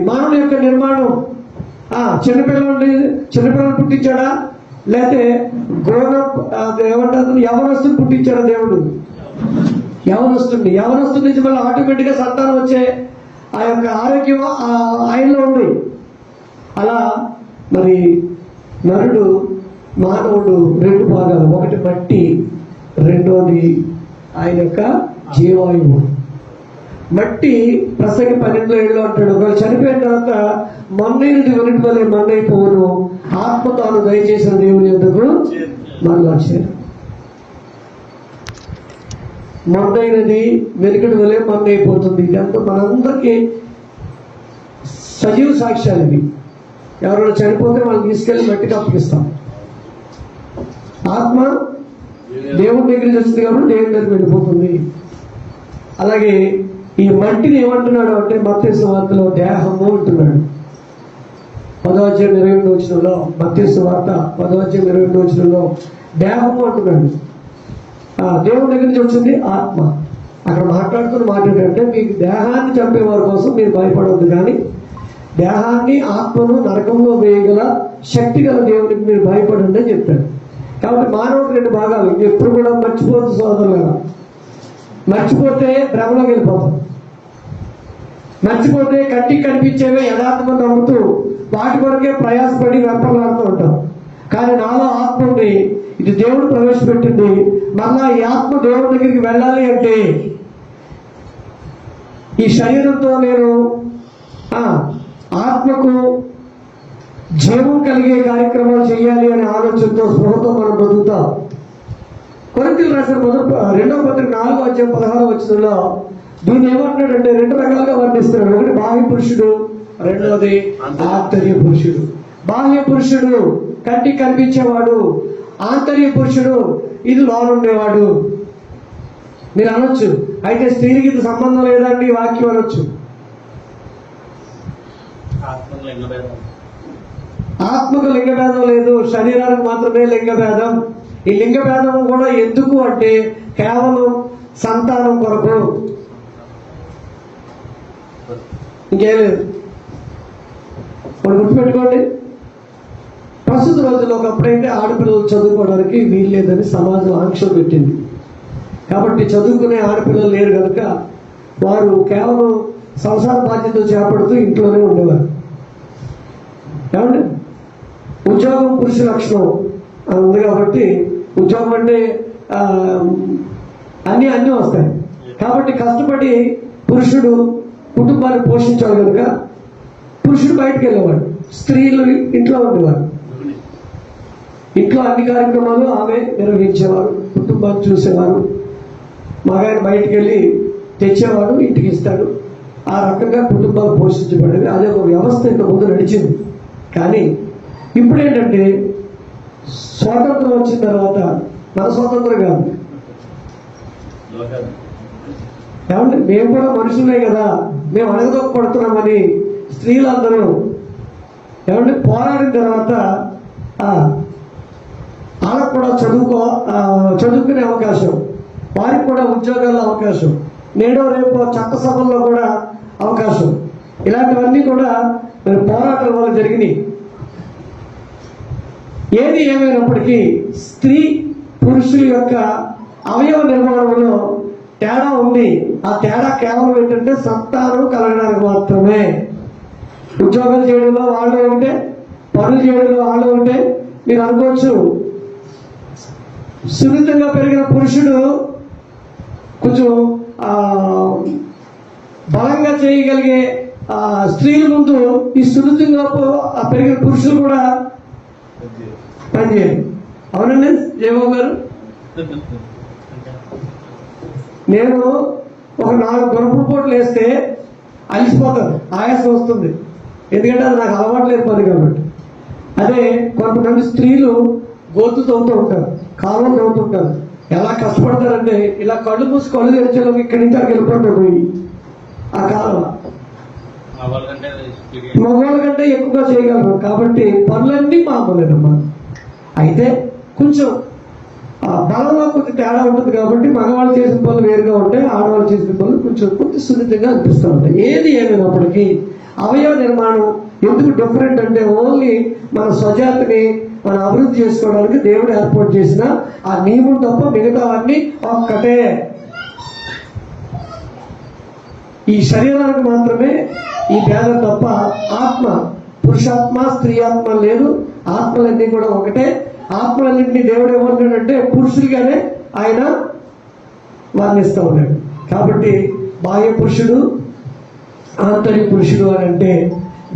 మానవుని యొక్క నిర్మాణం చిన్నపిల్లలు పుట్టించాడా, లేకపోతే ఏమంటారు యవనస్తుని పుట్టించాడా దేవుడు? యవనస్తుడి నుంచి మళ్ళీ ఆటోమేటిక్గా సంతానం వచ్చే ఆ యొక్క ఆరోగ్యం ఆయనలో ఉంది. అలా మరి మానవుడు రెండు భాగాలు, ఒకటి మట్టి, రెండోది ఆయన యొక్క జీవాయువు. మట్టి ప్రసంగి 12:7 అంటాడు, ఒకవేళ చనిపోయిన తర్వాత మన్నైనది వెనుక వలె మన్నైపోవును, ఆత్మ తాను దయచేసిన దేవుని యొద్దకు మరలా చేరు. మన్నైనది వెనుకటి వలె మన్నైపోతుంది. ఇదంతా మనందరికీ సజీవ సాక్ష్యాలు ఇవి. ఎవరైనా చనిపోతే మనం తీసుకెళ్ళి మట్టికి అప్పగిస్తాం. ఆత్మ దేవుడి దగ్గరికి వచ్చింది కాబట్టి దేవుడి దగ్గరికి వెళ్ళిపోతుంది. అలాగే ఈ మట్టిని ఏమంటున్నాడు అంటే మత్తయి సువార్తలో దేహము అంటున్నాడు. 10:22 మత్తయి సువార్త 10:22 దేహము అంటున్నాడు. దేవుడి దగ్గర నుంచి వచ్చింది ఆత్మ. అక్కడ మాట్లాడుతున్న మాట ఏంటంటే, మీకు దేహాన్ని చంపే వారి కోసం మీరు భయపడవద్దు, కానీ దేహాన్ని ఆత్మను నరకంలో వేయగల శక్తి గల దేవుడికి మీరు భయపడండి అని చెప్తాడు. కాబట్టి మానవుడు రెండు భాగాలు. ఎప్పుడు కూడా మర్చిపోతుంది సోదరులుగా. మర్చిపోతే భ్రమలోకి వెళ్ళిపోతాం. మర్చిపోతే కంటికి కనిపించేవే యథార్థమని నమ్ముతూ వాటి కొరకే ప్రయాసపడి వెంపలాడుతూ ఉంటాం. కానీ నాలో ఆత్మ ఉంది, ఇది దేవుడు ప్రవేశపెట్టింది. మళ్ళా ఈ ఆత్మ దేవుడి దగ్గరికి వెళ్ళాలి అంటే ఈ శరీరంతో నేను ఆత్మకు జీవం కలిగే కార్యక్రమాలు చేయాలి అనే ఆలోచనతో స్పృహతో మనం బతుకుతాం. కొరింథీయులకు రాసిన 2వ పత్రిక 4:16 దీన్ని ఏమంటున్నాడంటే రెండు రకాలుగా వర్ణిస్తున్నాడు. ఒకటి బాహ్య పురుషుడు, రెండవది ఆంతర్య పురుషుడు. బాహ్య పురుషుడు కంటికి కనిపించేవాడు, ఆంతర్య పురుషుడు ఇది లోనుండేవాడు. మీరు అనొచ్చు, అయితే స్త్రీకి ఇది సంబంధం లేదండి వాక్యం అనొచ్చు. ఆత్మకు లింగభేదం లేదు, శరీరానికి మాత్రమే లింగభేదం. ఈ లింగభేదం కూడా ఎందుకు అంటే కేవలం సంతానం కొరకు, ఇంకేం లేదు. గుర్తుపెట్టుకోండి, ప్రస్తుత రోజుల్లో ఒకప్పుడైతే ఆడపిల్లలు చదువుకోవడానికి వీల్లేదని సమాజం ఆంక్షలు పెట్టింది. కాబట్టి చదువుకునే ఆడపిల్లలు లేరు కనుక వారు కేవలం సంసార బాధ్యతలు చేపడుతూ ఇంట్లోనే ఉండేవారు. ఏమండి, ఉద్యోగం పురుష లక్షణం అని ఉంది కాబట్టి ఉద్యోగం అంటే అన్నీ వస్తాయి. కాబట్టి కష్టపడి పురుషుడు కుటుంబాన్ని పోషించాడు కనుక పురుషుడు బయటకు వెళ్ళేవాడు, స్త్రీలు ఇంట్లో ఉండేవారు. ఇంట్లో అన్ని కార్యక్రమాలు ఆమె నిర్వహించేవారు, కుటుంబాన్ని చూసేవారు. మగాయన బయటికి వెళ్ళి తెచ్చేవాడు, ఇంటికి ఇస్తాడు. ఆ రకంగా కుటుంబాలు పోషించబడేది. అదే ఒక వ్యవస్థ ఇంత ముందు నడిచింది. కానీ ఇప్పుడు ఏంటంటే స్వాతంత్రం వచ్చిన తర్వాత మన స్వాతంత్రం కాదు, ఏమంటే మేము కూడా మనుషులే కదా, మేము అడగదొక్కడుతున్నామని స్త్రీలందరూ ఏమంటే పోరాడిన తర్వాత వాళ్ళకు కూడా చదువుకునే అవకాశం, వారికి కూడా ఉద్యోగాల్లో అవకాశం, నేడో రేపు చట్టసభల్లో కూడా అవకాశం, ఇలాంటివన్నీ కూడా మరి పోరాటాల వల్ల జరిగినాయి. ఏది ఏమైనప్పటికీ స్త్రీ పురుషుల యొక్క అవయవ నిర్మాణంలో తేడా ఉంది. ఆ తేడా కేవలం ఏంటంటే సంతానం కలగడానికి మాత్రమే. ఉద్యోగాలు చేయడంలో వాళ్ళు ఉంటే, పనులు చేయడంలో వాళ్ళు ఉంటే మీరు అనుకోవచ్చు, సున్నితంగా పెరిగిన పురుషుడు కొంచెం బలంగా చేయగలిగే స్త్రీల ముందు ఈ సున్నితంగా పెరిగిన పురుషులు కూడా పనిచేయాలి. అవునండి జయబాబు గారు, నేను ఒక 4 గుణపు పోట్లు వేస్తే అలిసిపోతాను, ఆయాసం వస్తుంది. ఎందుకంటే అది నాకు అలవాటు లేదు పని కాబట్టి. అదే కొంతమంది స్త్రీలు గోతు తవ్వుతూ ఉంటారు, కాలువ తవ్వుతుంటారు. ఎలా కష్టపడతారంటే ఇలా కళ్ళు మూసి కళ్ళు తెరిచేలోకి ఇక్కడి నుంచి అక్కడికి వెళ్ళిపోతారు పోయి ఆ కాలువ. మగవాళ్ళ కంటే ఎక్కువగా చేయగలరు కాబట్టి పనులన్నీ మామూలేనమ్మా. అయితే కొంచెం బలంలో కొంచెం తేడా ఉంటుంది కాబట్టి మగవాళ్ళు చేసిన పనులు వేరుగా ఉంటాయి, ఆడవాళ్ళు చేసిన పనులు కొంచెం సున్నితంగా అనిపిస్తూ ఉంటాయి. ఏది ఏమైనప్పటికీ అవయవ నిర్మాణం ఎందుకు డిఫరెంట్ అంటే ఓన్లీ మన స్వజాతిని మనం అభివృద్ధి చేసుకోవడానికి దేవుడు ఏర్పాటు చేసిన ఆ నియమం తప్ప మిగతావన్నీ ఒక్కటే. ఈ శరీరానికి మాత్రమే ఈ భేదం తప్ప ఆత్మ, పురుషాత్మ స్త్రీ ఆత్మ లేదు. ఆత్మలన్నీ కూడా ఒకటే. ఆత్మలన్నింటినీ దేవుడు ఏమంటాడంటే పురుషులుగానే ఆయన వర్ణిస్తూ ఉన్నాడు. కాబట్టి బాహ్య పురుషుడు, ఆంతరిక పురుషుడు అని అంటే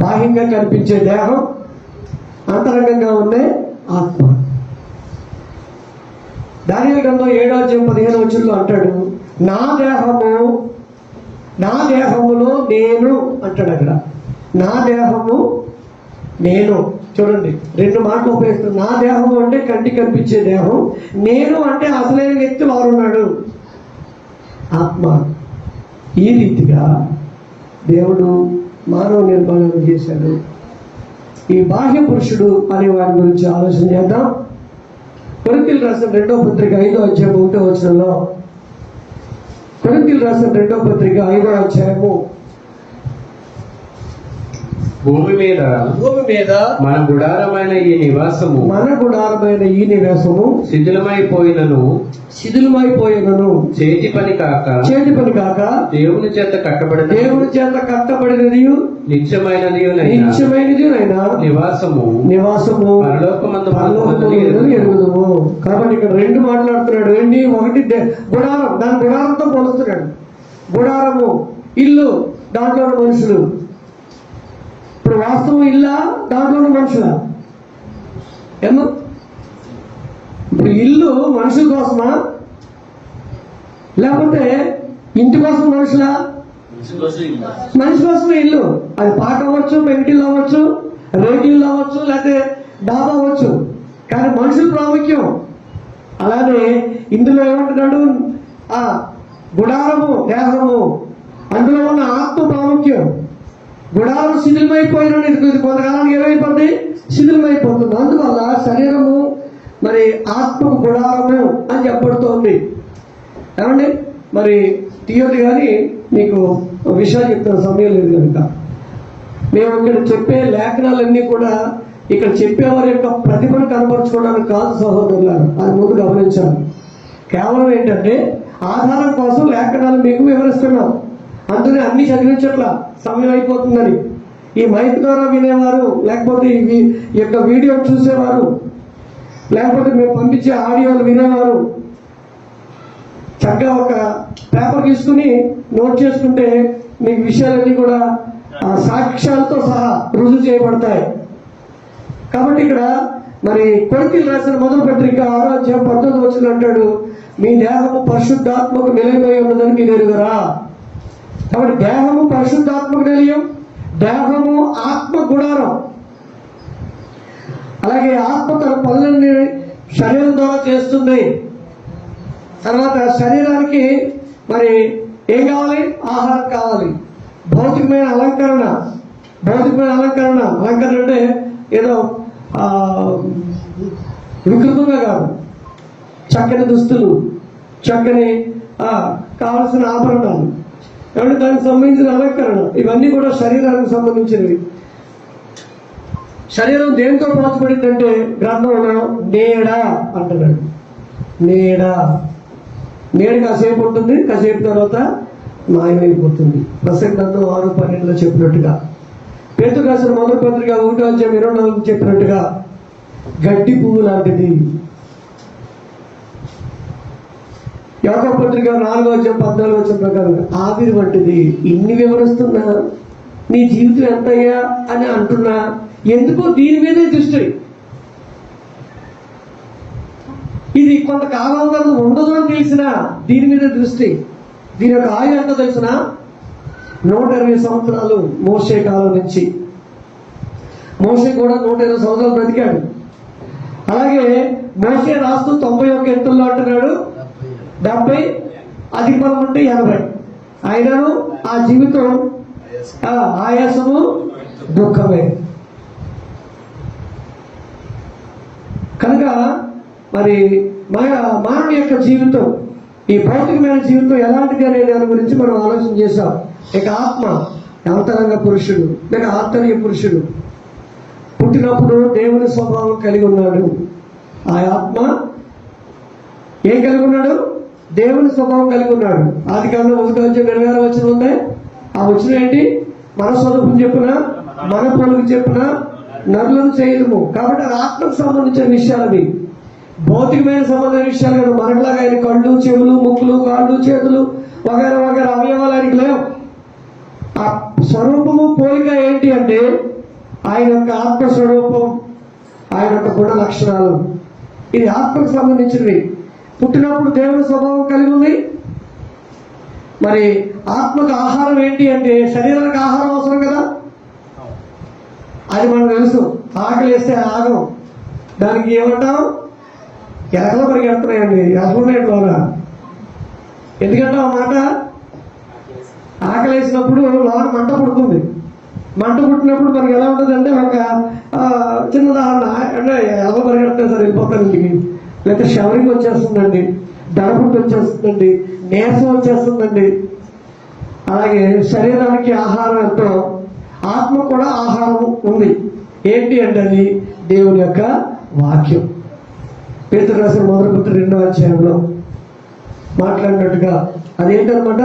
బాహ్యంగా కనిపించే దేహం, అంతరంగంగా ఉండే ఆత్మ. దానియేలు గ్రంథం 7:15 అంటాడు, నా దేహములో నేను అంటాడు. అక్కడ నా దేహము నేను. చూడండి, 2 మాటలు ఉపయోగిస్తాడు. నా దేహము అంటే కంటికి కనిపించే దేహం, నేను అంటే అసలైన వ్యక్తి వారున్నాడు, ఆత్మ. ఈ రీతిగా దేవుడు మానవ నిర్మాణం చేశాడు. ఈ బాహ్య పురుషుడు అనే వారి గురించి ఆలోచన చేద్దాం. కొరింథీయులకు రాసిన 2వ పత్రిక 5వ అధ్యాయం 1వ వచనంలో, కొరింథీయులకు రాసిన 2వ పత్రిక 5వ అధ్యాయము, భూమి మీద మన గుడారమైన ఈ నివాసము శిథిలమైపోయినను చేతి పని కాక దేవుని చేత కట్టబడినది నిత్యమైనది నివాసము పరలోకమందు ఎరుగుదుము. కాబట్టి ఇక్కడ 2 మాట్లాడుతున్నాడు. ఒకటి గుడారం, దాని గుడారంతో పోలుస్తున్నాడు. గుడారము, ఇల్లు, దాంట్లో మనుషులు. ఇప్పుడు వాస్తవం ఇల్లా, దాంట్లోనే మనుషులా? ఏమో ఇప్పుడు ఇల్లు మనుషుల కోసమా, లేకపోతే ఇంటి కోసం మనుషులా? మనిషి కోసమే ఇల్లు. అది పాట అవ్వచ్చు, పెంకిటిల్లు అవ్వచ్చు, రేగిల్లు అవ్వచ్చు, లేకపోతే డాబా అవ్వచ్చు, కానీ మనుషులు ప్రాముఖ్యం. అలానే ఇందులో ఏమంటున్నాడు, ఆ గుడారము దేహము, అందులో ఉన్న ఆత్మ ప్రాముఖ్యం. గుడారం శిథిలమైపోయిన కొంతకాలానికి ఏమైపోతుంది, శిథిలమైపోతుంది. అందువల్ల శరీరము మరి ఆత్మకు గుడారము అని చెప్పబడుతోంది. ఏమండి, మరి తీయదు కానీ మీకు విషయాలు చెప్తాను, సమయం లేదు కనుక. మేము ఇక్కడ చెప్పే లేఖనాలన్నీ కూడా ఇక్కడ చెప్పేవారి యొక్క ప్రతిభను కనపరచుకోవడానికి కాదు సహోదరులారు, అది ముందు గమనించాలి. కేవలం ఏంటంటే ఆధారం కోసం లేఖనాలు మీకు వివరిస్తున్నాం. అందుకని అన్ని చదివించట్లా, సమయం అయిపోతుందని. ఈ మైక్ ద్వారా వినేవారు, లేకపోతే ఈ యొక్క వీడియో చూసేవారు, లేకపోతే మేము పంపించే ఆడియోలు వినేవారు చక్కగా ఒక పేపర్ తీసుకుని నోట్ చేసుకుంటే మీకు విషయాలన్నీ కూడా సాక్ష్యాలతో సహా రుజువు చేయబడతాయి. కాబట్టి ఇక్కడ మరి కొరింథీయులకు రాసిన 1వ పత్రిక 6వ అధ్యాయం 19వ వచనం అంటాడు, మీ దేహము పరిశుద్ధాత్మకు నిలయమై ఉన్నదని మీరు ఎరుగరా. కాబట్టి దేహము పరిశుద్ధాత్మకు నిలయం, దేహము ఆత్మ గుడారం. అలాగే ఆత్మ తన పనులన్నీ శరీరం ద్వారా చేస్తుంది. తర్వాత శరీరానికి మరి ఏం కావాలి, ఆహారం కావాలి. భౌతికమైన అలంకరణ అంటే ఏదో వికృతంగా కాదు, చక్కని దుస్తులు, చక్కని కావలసిన ఆభరణాలు, కాబట్టి దానికి సంబంధించిన అలంకరణ, ఇవన్నీ కూడా శరీరానికి సంబంధించినవి. శరీరం దేంతో పోల్చబడిందంటే గ్రంథంలో నీడ అంటున్నాడు. నీడ కాసేపు ఉంటుంది, కాసేపు తర్వాత మాయమైపోతుంది. ప్రసంగ గ్రంథం 6:12 చెప్పినట్టుగా, పేతురు రాసిన 1వ పత్రిక 1వ అధ్యాయం 24 చెప్పినట్టుగా గడ్డి పువ్వు లాంటిది. యాకోబు పత్రిక 4వ అధ్యాయం 14వ వచనం ప్రకారం ఆవిరి వంటిది. ఇన్ని వివరిస్తున్నా నీ జీవితం ఎంతయ్యా అని అంటున్నా, ఎందుకో దీని మీదే దృష్టి. ఇది కొంతకాలం వరకు ఉండదు అని తెలిసిన దీని మీద దృష్టి. దీని యొక్క ఆయువు ఎంత తెలిసిన 120 సంవత్సరాలు మోషే కాలం నుంచి. మోషే కూడా 120 సంవత్సరాలు బ్రతికాడు. అలాగే మోసే రాస్తూ 91 ఎత్తుల్లో అంటున్నాడు, 70 అధిక బలం ఉంటే 80. అయినను ఆ జీవితం ఆయాసము దుఃఖమే. కనుక మరి మానవుని యొక్క జీవితం, ఈ భౌతికమైన జీవితం ఎలాంటిది అనే దాని గురించి మనం ఆలోచన చేశాం. ఇక ఆత్మ అంతరంగ పురుషుడు లేక ఆంతర్య పురుషుడు పుట్టినప్పుడు దేవుని స్వభావం కలిగి ఉన్నాడు. ఆ ఆత్మ ఏం కలిగి ఉన్నాడు? దేవుని స్వభావం కలిగి ఉన్నాడు. ఆదికాండం 1:26 వచ్చిన ఉంది. ఆ వచ్చిన ఏంటి? మన స్వరూపం చెప్పున మన పనులకు చెప్పున నరులను చేయడము. కాబట్టి అది ఆత్మకు సంబంధించిన విషయాలవి, భౌతికమైన సంబంధించిన విషయాలు కదా. మనకులాగా ఆయన కళ్ళు, చెవులు, ముక్కులు, కాళ్ళు, చేతులు వగైరా వగైరా అవయవాలు ఆయనకి లేవు. ఆ స్వరూపము పోలిక ఏంటి అంటే ఆయన యొక్క ఆత్మస్వరూపం, ఆయన యొక్క గుణ లక్షణాలు, ఇది ఆత్మకు సంబంధించినవి. పుట్టినప్పుడు దేవుని స్వభావం కలిగి ఉంది. మరి ఆత్మకు ఆహారం ఏంటి అంటే శరీరానికి ఆహారం అవసరం కదా, అది మనకు తెలుసు. ఆకలి వేస్తే ఆగం, దానికి ఏమంటాం? ఎలకలు పరిగెడుతున్నాయండి, ఎలకలున్నాయి ద్వారా. ఎందుకంటే ఆ మాట, ఆకలి వేసినప్పుడు లోన మంట పుడుతుంది. మంట పుట్టినప్పుడు మనకి ఎలా ఉంటుంది అంటే ఒక చిన్న ఉదాహరణ అంటే ఎలా పరిగెడుతుంది సార్, వెళ్ళిపోతాను ఇంటికి, లేకపోతే షవరింగ్ వచ్చేస్తుందండి, దడపుట్టు వచ్చేస్తుందండి, నీరసం వచ్చేస్తుందండి. అలాగే శరీరానికి ఆహారం ఎంతో ఆత్మ కూడా ఆహారం ఉంది. ఏంటి అంటే అది దేవుని యొక్క వాక్యం. పేతురు రాసిన 1:2 మాట్లాడినట్టుగా అదేంటనమాట,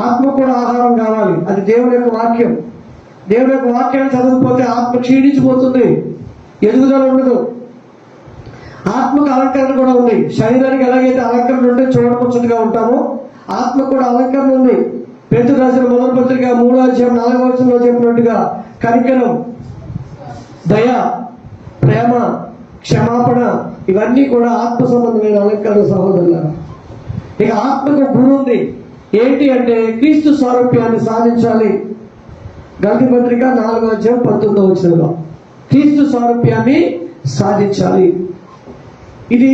ఆత్మ కూడా ఆహారం కావాలి, అది దేవుని యొక్క వాక్యం. దేవుని యొక్క వాక్యాన్ని చదవకపోతే ఆత్మ క్షీణించిపోతుంది, ఎదుగుదల ఉండదు. ఆత్మకు అలంకరణ కూడా ఉంది. శరీరానికి ఎలాగైతే అలంకరణ ఉంటే చూడముచ్చటగా ఉంటామో, ఆత్మ కూడా అలంకరణ ఉంది. పేతురు రాసిన 1:3 చెప్పినట్టుగా కనికరం, దయ, ప్రేమ, క్షమాపణ, ఇవన్నీ కూడా ఆత్మ సంబంధమైన అలంకరణ సహోదరులారా. ఇక ఆత్మకు గురి ఉంది. ఏంటి అంటే క్రీస్తు స్వారూప్యాన్ని సాధించాలి. గలతీ పత్రిక 4:19 క్రీస్తు స్వారూప్యాన్ని సాధించాలి. ఇది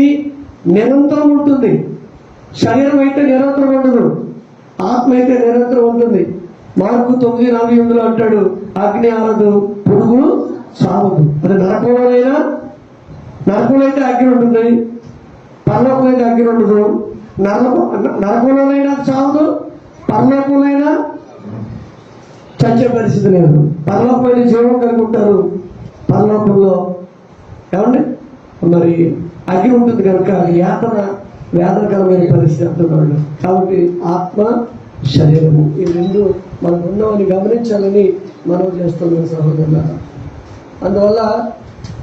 నిరంతరం ఉంటుంది. శరీరం అయితే నిరంతరం ఉండదు, ఆత్మ అయితే నిరంతరం ఉంటుంది. మార్కు 9:48 అంటాడు, అగ్ని ఆరదు, పురుగు సావదు. అది నరకంలో అయితే అగ్ని ఉంటుంది, పరలోకంలో అయితే అగ్ని ఉండదు. నరకంలోనైనా చావదు, పరలోకంలో చచ్చే పరిస్థితి లేదు. పరలోకమైన జీవం కలిగి ఉంటారు. పరలోకంలో ఏమండి మరి అగ్ని ఉంటుంది కనుక వేదనకరమైన పరిస్థితి అంటున్నాడు. కాబట్టి ఆత్మ, శరీరము ఈ రెండు మనకు ఉన్నామని గమనించాలని మనం చేస్తున్నాం సహోదరుల. అందువల్ల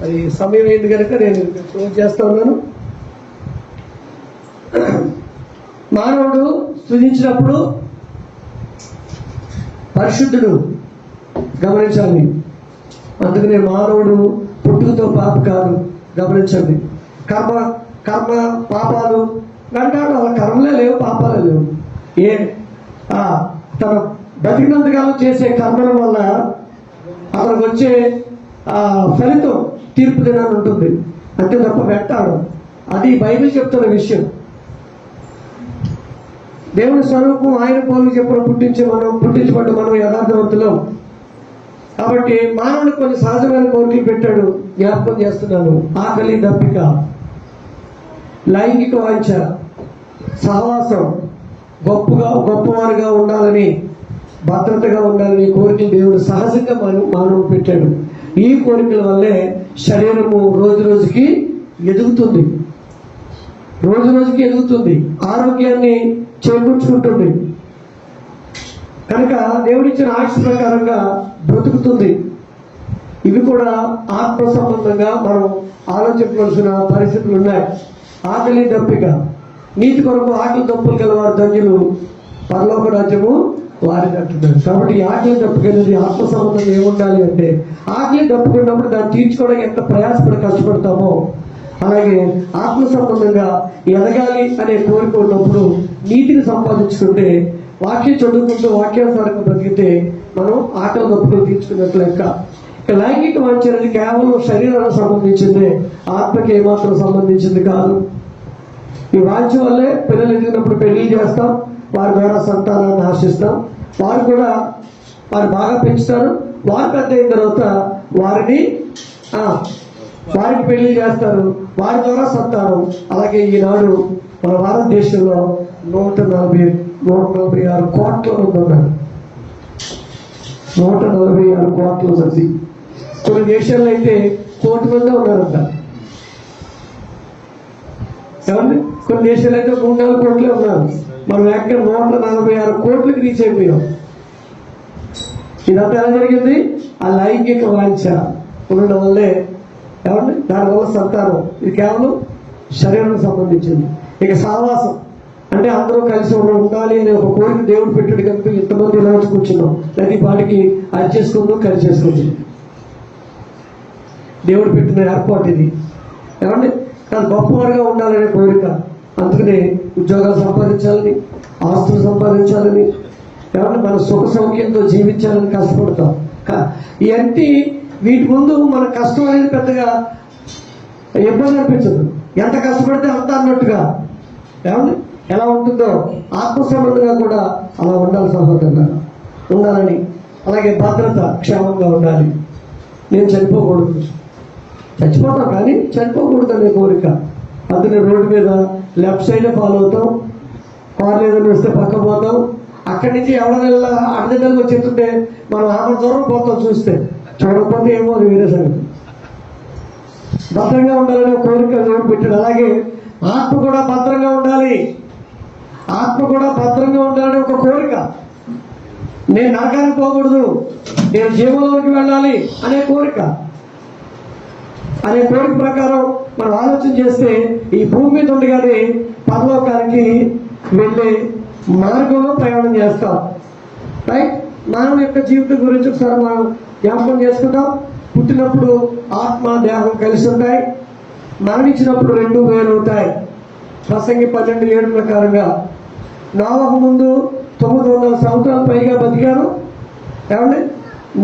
అది సమయం అయింది కనుక నేను క్లోజ్ చేస్తా ఉన్నాను. మానవుడు స్తుతించినప్పుడు పరిశుద్ధుడు గమనించాలి. అందుకనే మానవుడు పుట్టుకతో పాప కాదు, గమనించండి. కర్మ పాపాలు అంటాడు, అలా కర్మలే లేవు, పాపాలే లేవు. తన బతికినంతకాలం చేసే కర్మల వల్ల అతనికి వచ్చే ఫలితం తీర్పు దినాన్ని ఉంటుంది, అంతే తప్ప వెంటాడు. అది బైబిల్ చెప్తున్న విషయం. దేవుని స్వరూపం ఆయన పోలికి చెప్పిన పుట్టించబడ్డ మనం యథార్థవంతులం. కాబట్టి మానవుడికి కొన్ని సహజమైన కోరికలు పెట్టాడు. జ్ఞాపకం చేస్తున్నాను. ఆకలి, దప్పిక, లైంగిక వాంఛ, సహవాసం, గొప్పవారుగా ఉండాలని, భద్రతగా ఉండాలని కోరికలు దేవుడు సహజంగా మానవుడు పెట్టాడు. ఈ కోరికల వల్లే శరీరము రోజు రోజుకి ఎదుగుతుంది, ఆరోగ్యాన్ని చేకూర్చుకుంటుంది. కనుక దేవుడిచ్చిన ఆయుష్ ప్రకారంగా బ్రతుకుతుంది. ఇవి కూడా ఆత్మ సంబంధంగా మనం ఆలోచించవలసిన పరిస్థితులు ఉన్నాయి. ఆకలి, దప్పిక, నీతి కొరకు ఆకలి దప్పులు గలవారు ధన్యులు, పరలోక రాజ్యము వారిని అంటున్నారు. కాబట్టి ఈ ఆకలి దప్పుకెళ్ళి ఆత్మ సంబంధంగా ఏముండాలి అంటే, ఆకలి దప్పుకున్నప్పుడు దాన్ని తీర్చుకోవడానికి ఎంత ప్రయాసపడి కష్టపడతామో, అలాగే ఆత్మ సంబంధంగా ఎదగాలి అనే కోరిక ఉన్నప్పుడు నీతిని సంపాదించుకుంటే, వాక్యం చదువుకుంటూ వాక్యానుసారంగా బ్రతికితే మనం ఆకలి దప్పులు తీర్చుకున్నట్లు లెక్క. ఇక లైంగిక వాంఛ అనేది కేవలం శరీరానికి సంబంధించింది, ఆత్మకి ఏమాత్రం సంబంధించింది కాదు. ఈ వాంఛ వల్లే పిల్లలు ఎదిగినప్పుడు పెళ్లి చేస్తాం, వారి ద్వారా సంతానాన్ని ఆశిస్తాం, వారు కూడా వారు బాగా పెంచుతారు, వారు పెద్ద అయిన తర్వాత వారికి పెళ్లి చేస్తారు, వారి ద్వారా సంతానం. అలాగే ఈనాడు మన భారతదేశంలో 146 కోట్ల మంది ఉన్నారు. 146 కోట్ల మంది. కొన్ని దేశాల్లో అయితే 1 కోటి మంది ఉన్నారంట. ఏమండి? కొన్ని దేశాలు అయితే 3-4 కోట్లే ఉన్నారు. మనం ఎక్కడ 146 కోట్లకి రీచ్ అయిపోయాం. ఇదంతా ఎలా జరిగింది? ఆ లైంగిక వాంఛ ఉండడం వల్లే. ఏమండి? దానివల్ల సంతానం. ఇది కేవలం శరీరానికి సంబంధించింది. ఇక సావాసం అంటే అందరూ కలిసి ఉండాలి అనే ఒక కోరిక దేవుడు పెట్టాడు కనుక ఇంతమంది ఇలా వచ్చి కూర్చున్నాం. ప్రతి పాటికి అది చేసుకుందాం, కలిసి చేసుకుందాం. దేవుడు పెట్టిన ఏర్పాటు ఇది. ఏమండి? కానీ గొప్పవాడిగా ఉండాలనే కోరిక. అందుకనే ఉద్యోగాలు సంపాదించాలని, ఆస్తులు సంపాదించాలని, ఏమన్నా మన సుఖ సౌఖ్యంతో జీవించాలని కష్టపడతాం. ఇవన్నీ వీటి ముందు మన కష్టం అనేది పెద్దగా ఇబ్బంది అనిపించదు. ఎంత కష్టపడితే అంత అన్నట్టుగా. ఏమండి? ఎలా ఉంటుందో ఆత్మ సంబంధంగా కూడా అలా ఉండాలి సహోదరుగా ఉండాలని. అలాగే భద్రత, క్షేమంగా ఉండాలి. నేను చనిపోకూడదు, చచ్చిపోతాం కానీ చనిపోకూడదు అనే కోరిక. అందుకని రోడ్డు మీద లెఫ్ట్ సైడ్ ఫాలో అవుతాం, కార్లు ఏదైనా వస్తే పక్క పోతాం. అక్కడి నుంచి ఎవరైనా అడ్డదిడ్డలు వచ్చేస్తుంటే మనం ఆమె దూరం పోతాం. చూడకపోతే ఏమో అది వేరే సంగతి. భద్రంగా ఉండాలనే కోరిక దేవుడు పెట్టాడు. అలాగే ఆత్మ కూడా భద్రంగా ఉండాలి. ఆత్మ కూడా భద్రంగా ఉండాలనే ఒక కోరిక. నేను నరకానికి పోకూడదు, నేను జీవంలోకి వెళ్ళాలి అనే కోరిక. ప్రకారం మనం ఆలోచన చేస్తే ఈ భూమి మీద ఉండగానే పరలోకానికి వెళ్ళే మార్గంలో ప్రయాణం చేస్తాం. రైట్? మానవ యొక్క జీవితం గురించి ఒకసారి మనం జ్ఞాపకం చేసుకుందాం. పుట్టినప్పుడు ఆత్మ దేహం కలిసి ఉంటాయి, మరణించినప్పుడు 2 వేరవుతాయి. ప్రసంగి 12:7 ప్రకారంగా నోవహు ముందు 900 సంవత్సరాలు పైగా బతికారు. ఏమండి?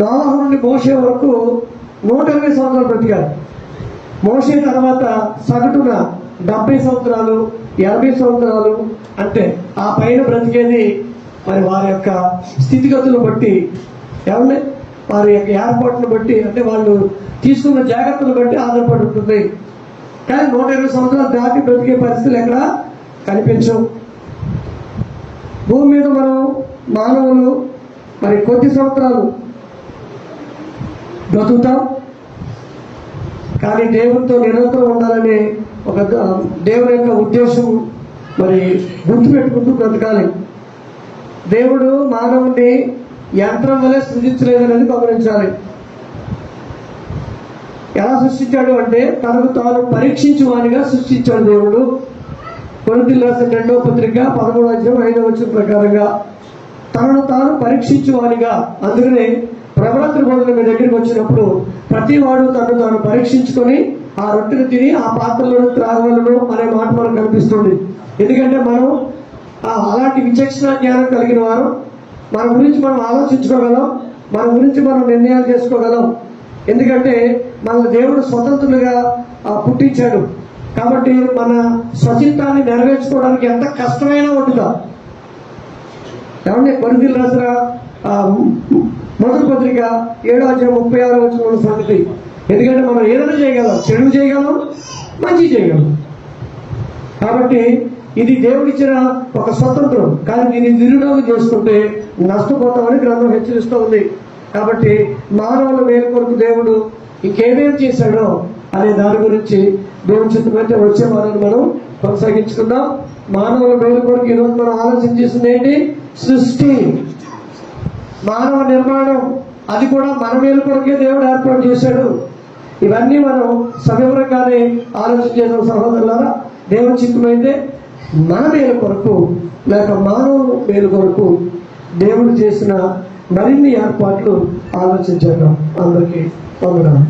నోవహు నుండి మోషే వరకు 120 సంవత్సరాలు బ్రతికారు. మోషే తర్వాత సగటున 70 సంవత్సరాలు, 80 సంవత్సరాలు. అంటే ఆ పైన బ్రతికేది మరి వారి యొక్క స్థితిగతులను బట్టి, ఏమండి, వారి యొక్క ఏర్పాటును బట్టి, అంటే వాళ్ళు తీసుకున్న జాగ్రత్తలు బట్టి ఆధారపడి ఉంటుంది. కానీ 120 సంవత్సరాలు దాటి బ్రతికే పరిస్థితులు ఎక్కడ కనిపించవు. భూమి మీద మనం మానవులు మరి కొద్ది సంవత్సరాలు బ్రతుకుతాం. కానీ దేవుడితో నిరంతరం ఉండాలనే ఒక దేవుని యొక్క ఉద్దేశం మరి గుర్తుపెట్టుకుంటూ బ్రతకాలి. దేవుడు మానవుడిని యంత్రం వల్లే సృజించలేదనేది గమనించాలి. ఎలా సృష్టించాడు అంటే తనకు తాను పరీక్షించువానిగా సృష్టించాడు దేవుడు. కొరింథీయులకు రాసిన 2వ పత్రిక 13:5 ప్రకారంగా తనను తాను పరీక్షించువానిగా. అందుకనే ప్రభరాత్రి భోజనం మీ దగ్గరికి వచ్చినప్పుడు ప్రతి వాడు తను తాను పరీక్షించుకొని ఆ రొట్టెను తిని ఆ పాత్రలను త్రాగలను అనే మాట మనకు కనిపిస్తుంది. ఎందుకంటే మనం అలాంటి విచక్షణ జ్ఞానం కలిగిన వారు. మన గురించి మనం ఆలోచించుకోగలం, మన గురించి మనం నిర్ణయాలు చేసుకోగలం. ఎందుకంటే మన దేవుడు స్వతంత్రులుగా పుట్టించాడు. కాబట్టి మన స్వచింతాన్ని నెరవేర్చుకోవడానికి ఎంత కష్టమైనా ఉంటుందా. ఏమంటే కొరింథీయులకు రాసిన 1వ పత్రిక 7:36 సంగతి. ఎందుకంటే మనం ఏదైనా చేయగలం, చెడు చేయగలం, మంచి చేయగలం. కాబట్టి ఇది దేవుడిచ్చిన ఒక స్వతంత్రం. కానీ దీన్ని దుర్వినియోగం చేసుకుంటే నష్టపోతామని గ్రంథం హెచ్చరిస్తూ ఉంది. కాబట్టి మానవుల మేలు కొరకు దేవుడు ఇంకేమేం చేశాడో అనే దాని గురించి దేవుని చిత్తమైతే వచ్చే వారిని మనం కొనసాగించుకుందాం. మానవుల మేలు కొరకు ఈరోజు మనం ఆలోచన చేసింది ఏంటి? సృష్టి, మానవ నిర్మాణం, అది కూడా మన మేలు కొరకే దేవుడు ఏర్పాటు చేశాడు. ఇవన్నీ మనం సవివరంగానే ఆలోచన చేసిన సహోదరులారా, దేవుని చిత్తమైతే మన మేలు కొరకు లేక మానవ మేలు కొరకు దేవుడు చేసిన మరిన్ని ఏర్పాట్లు ఆలోచించేద్దాం. అందరికీ వందనాలు.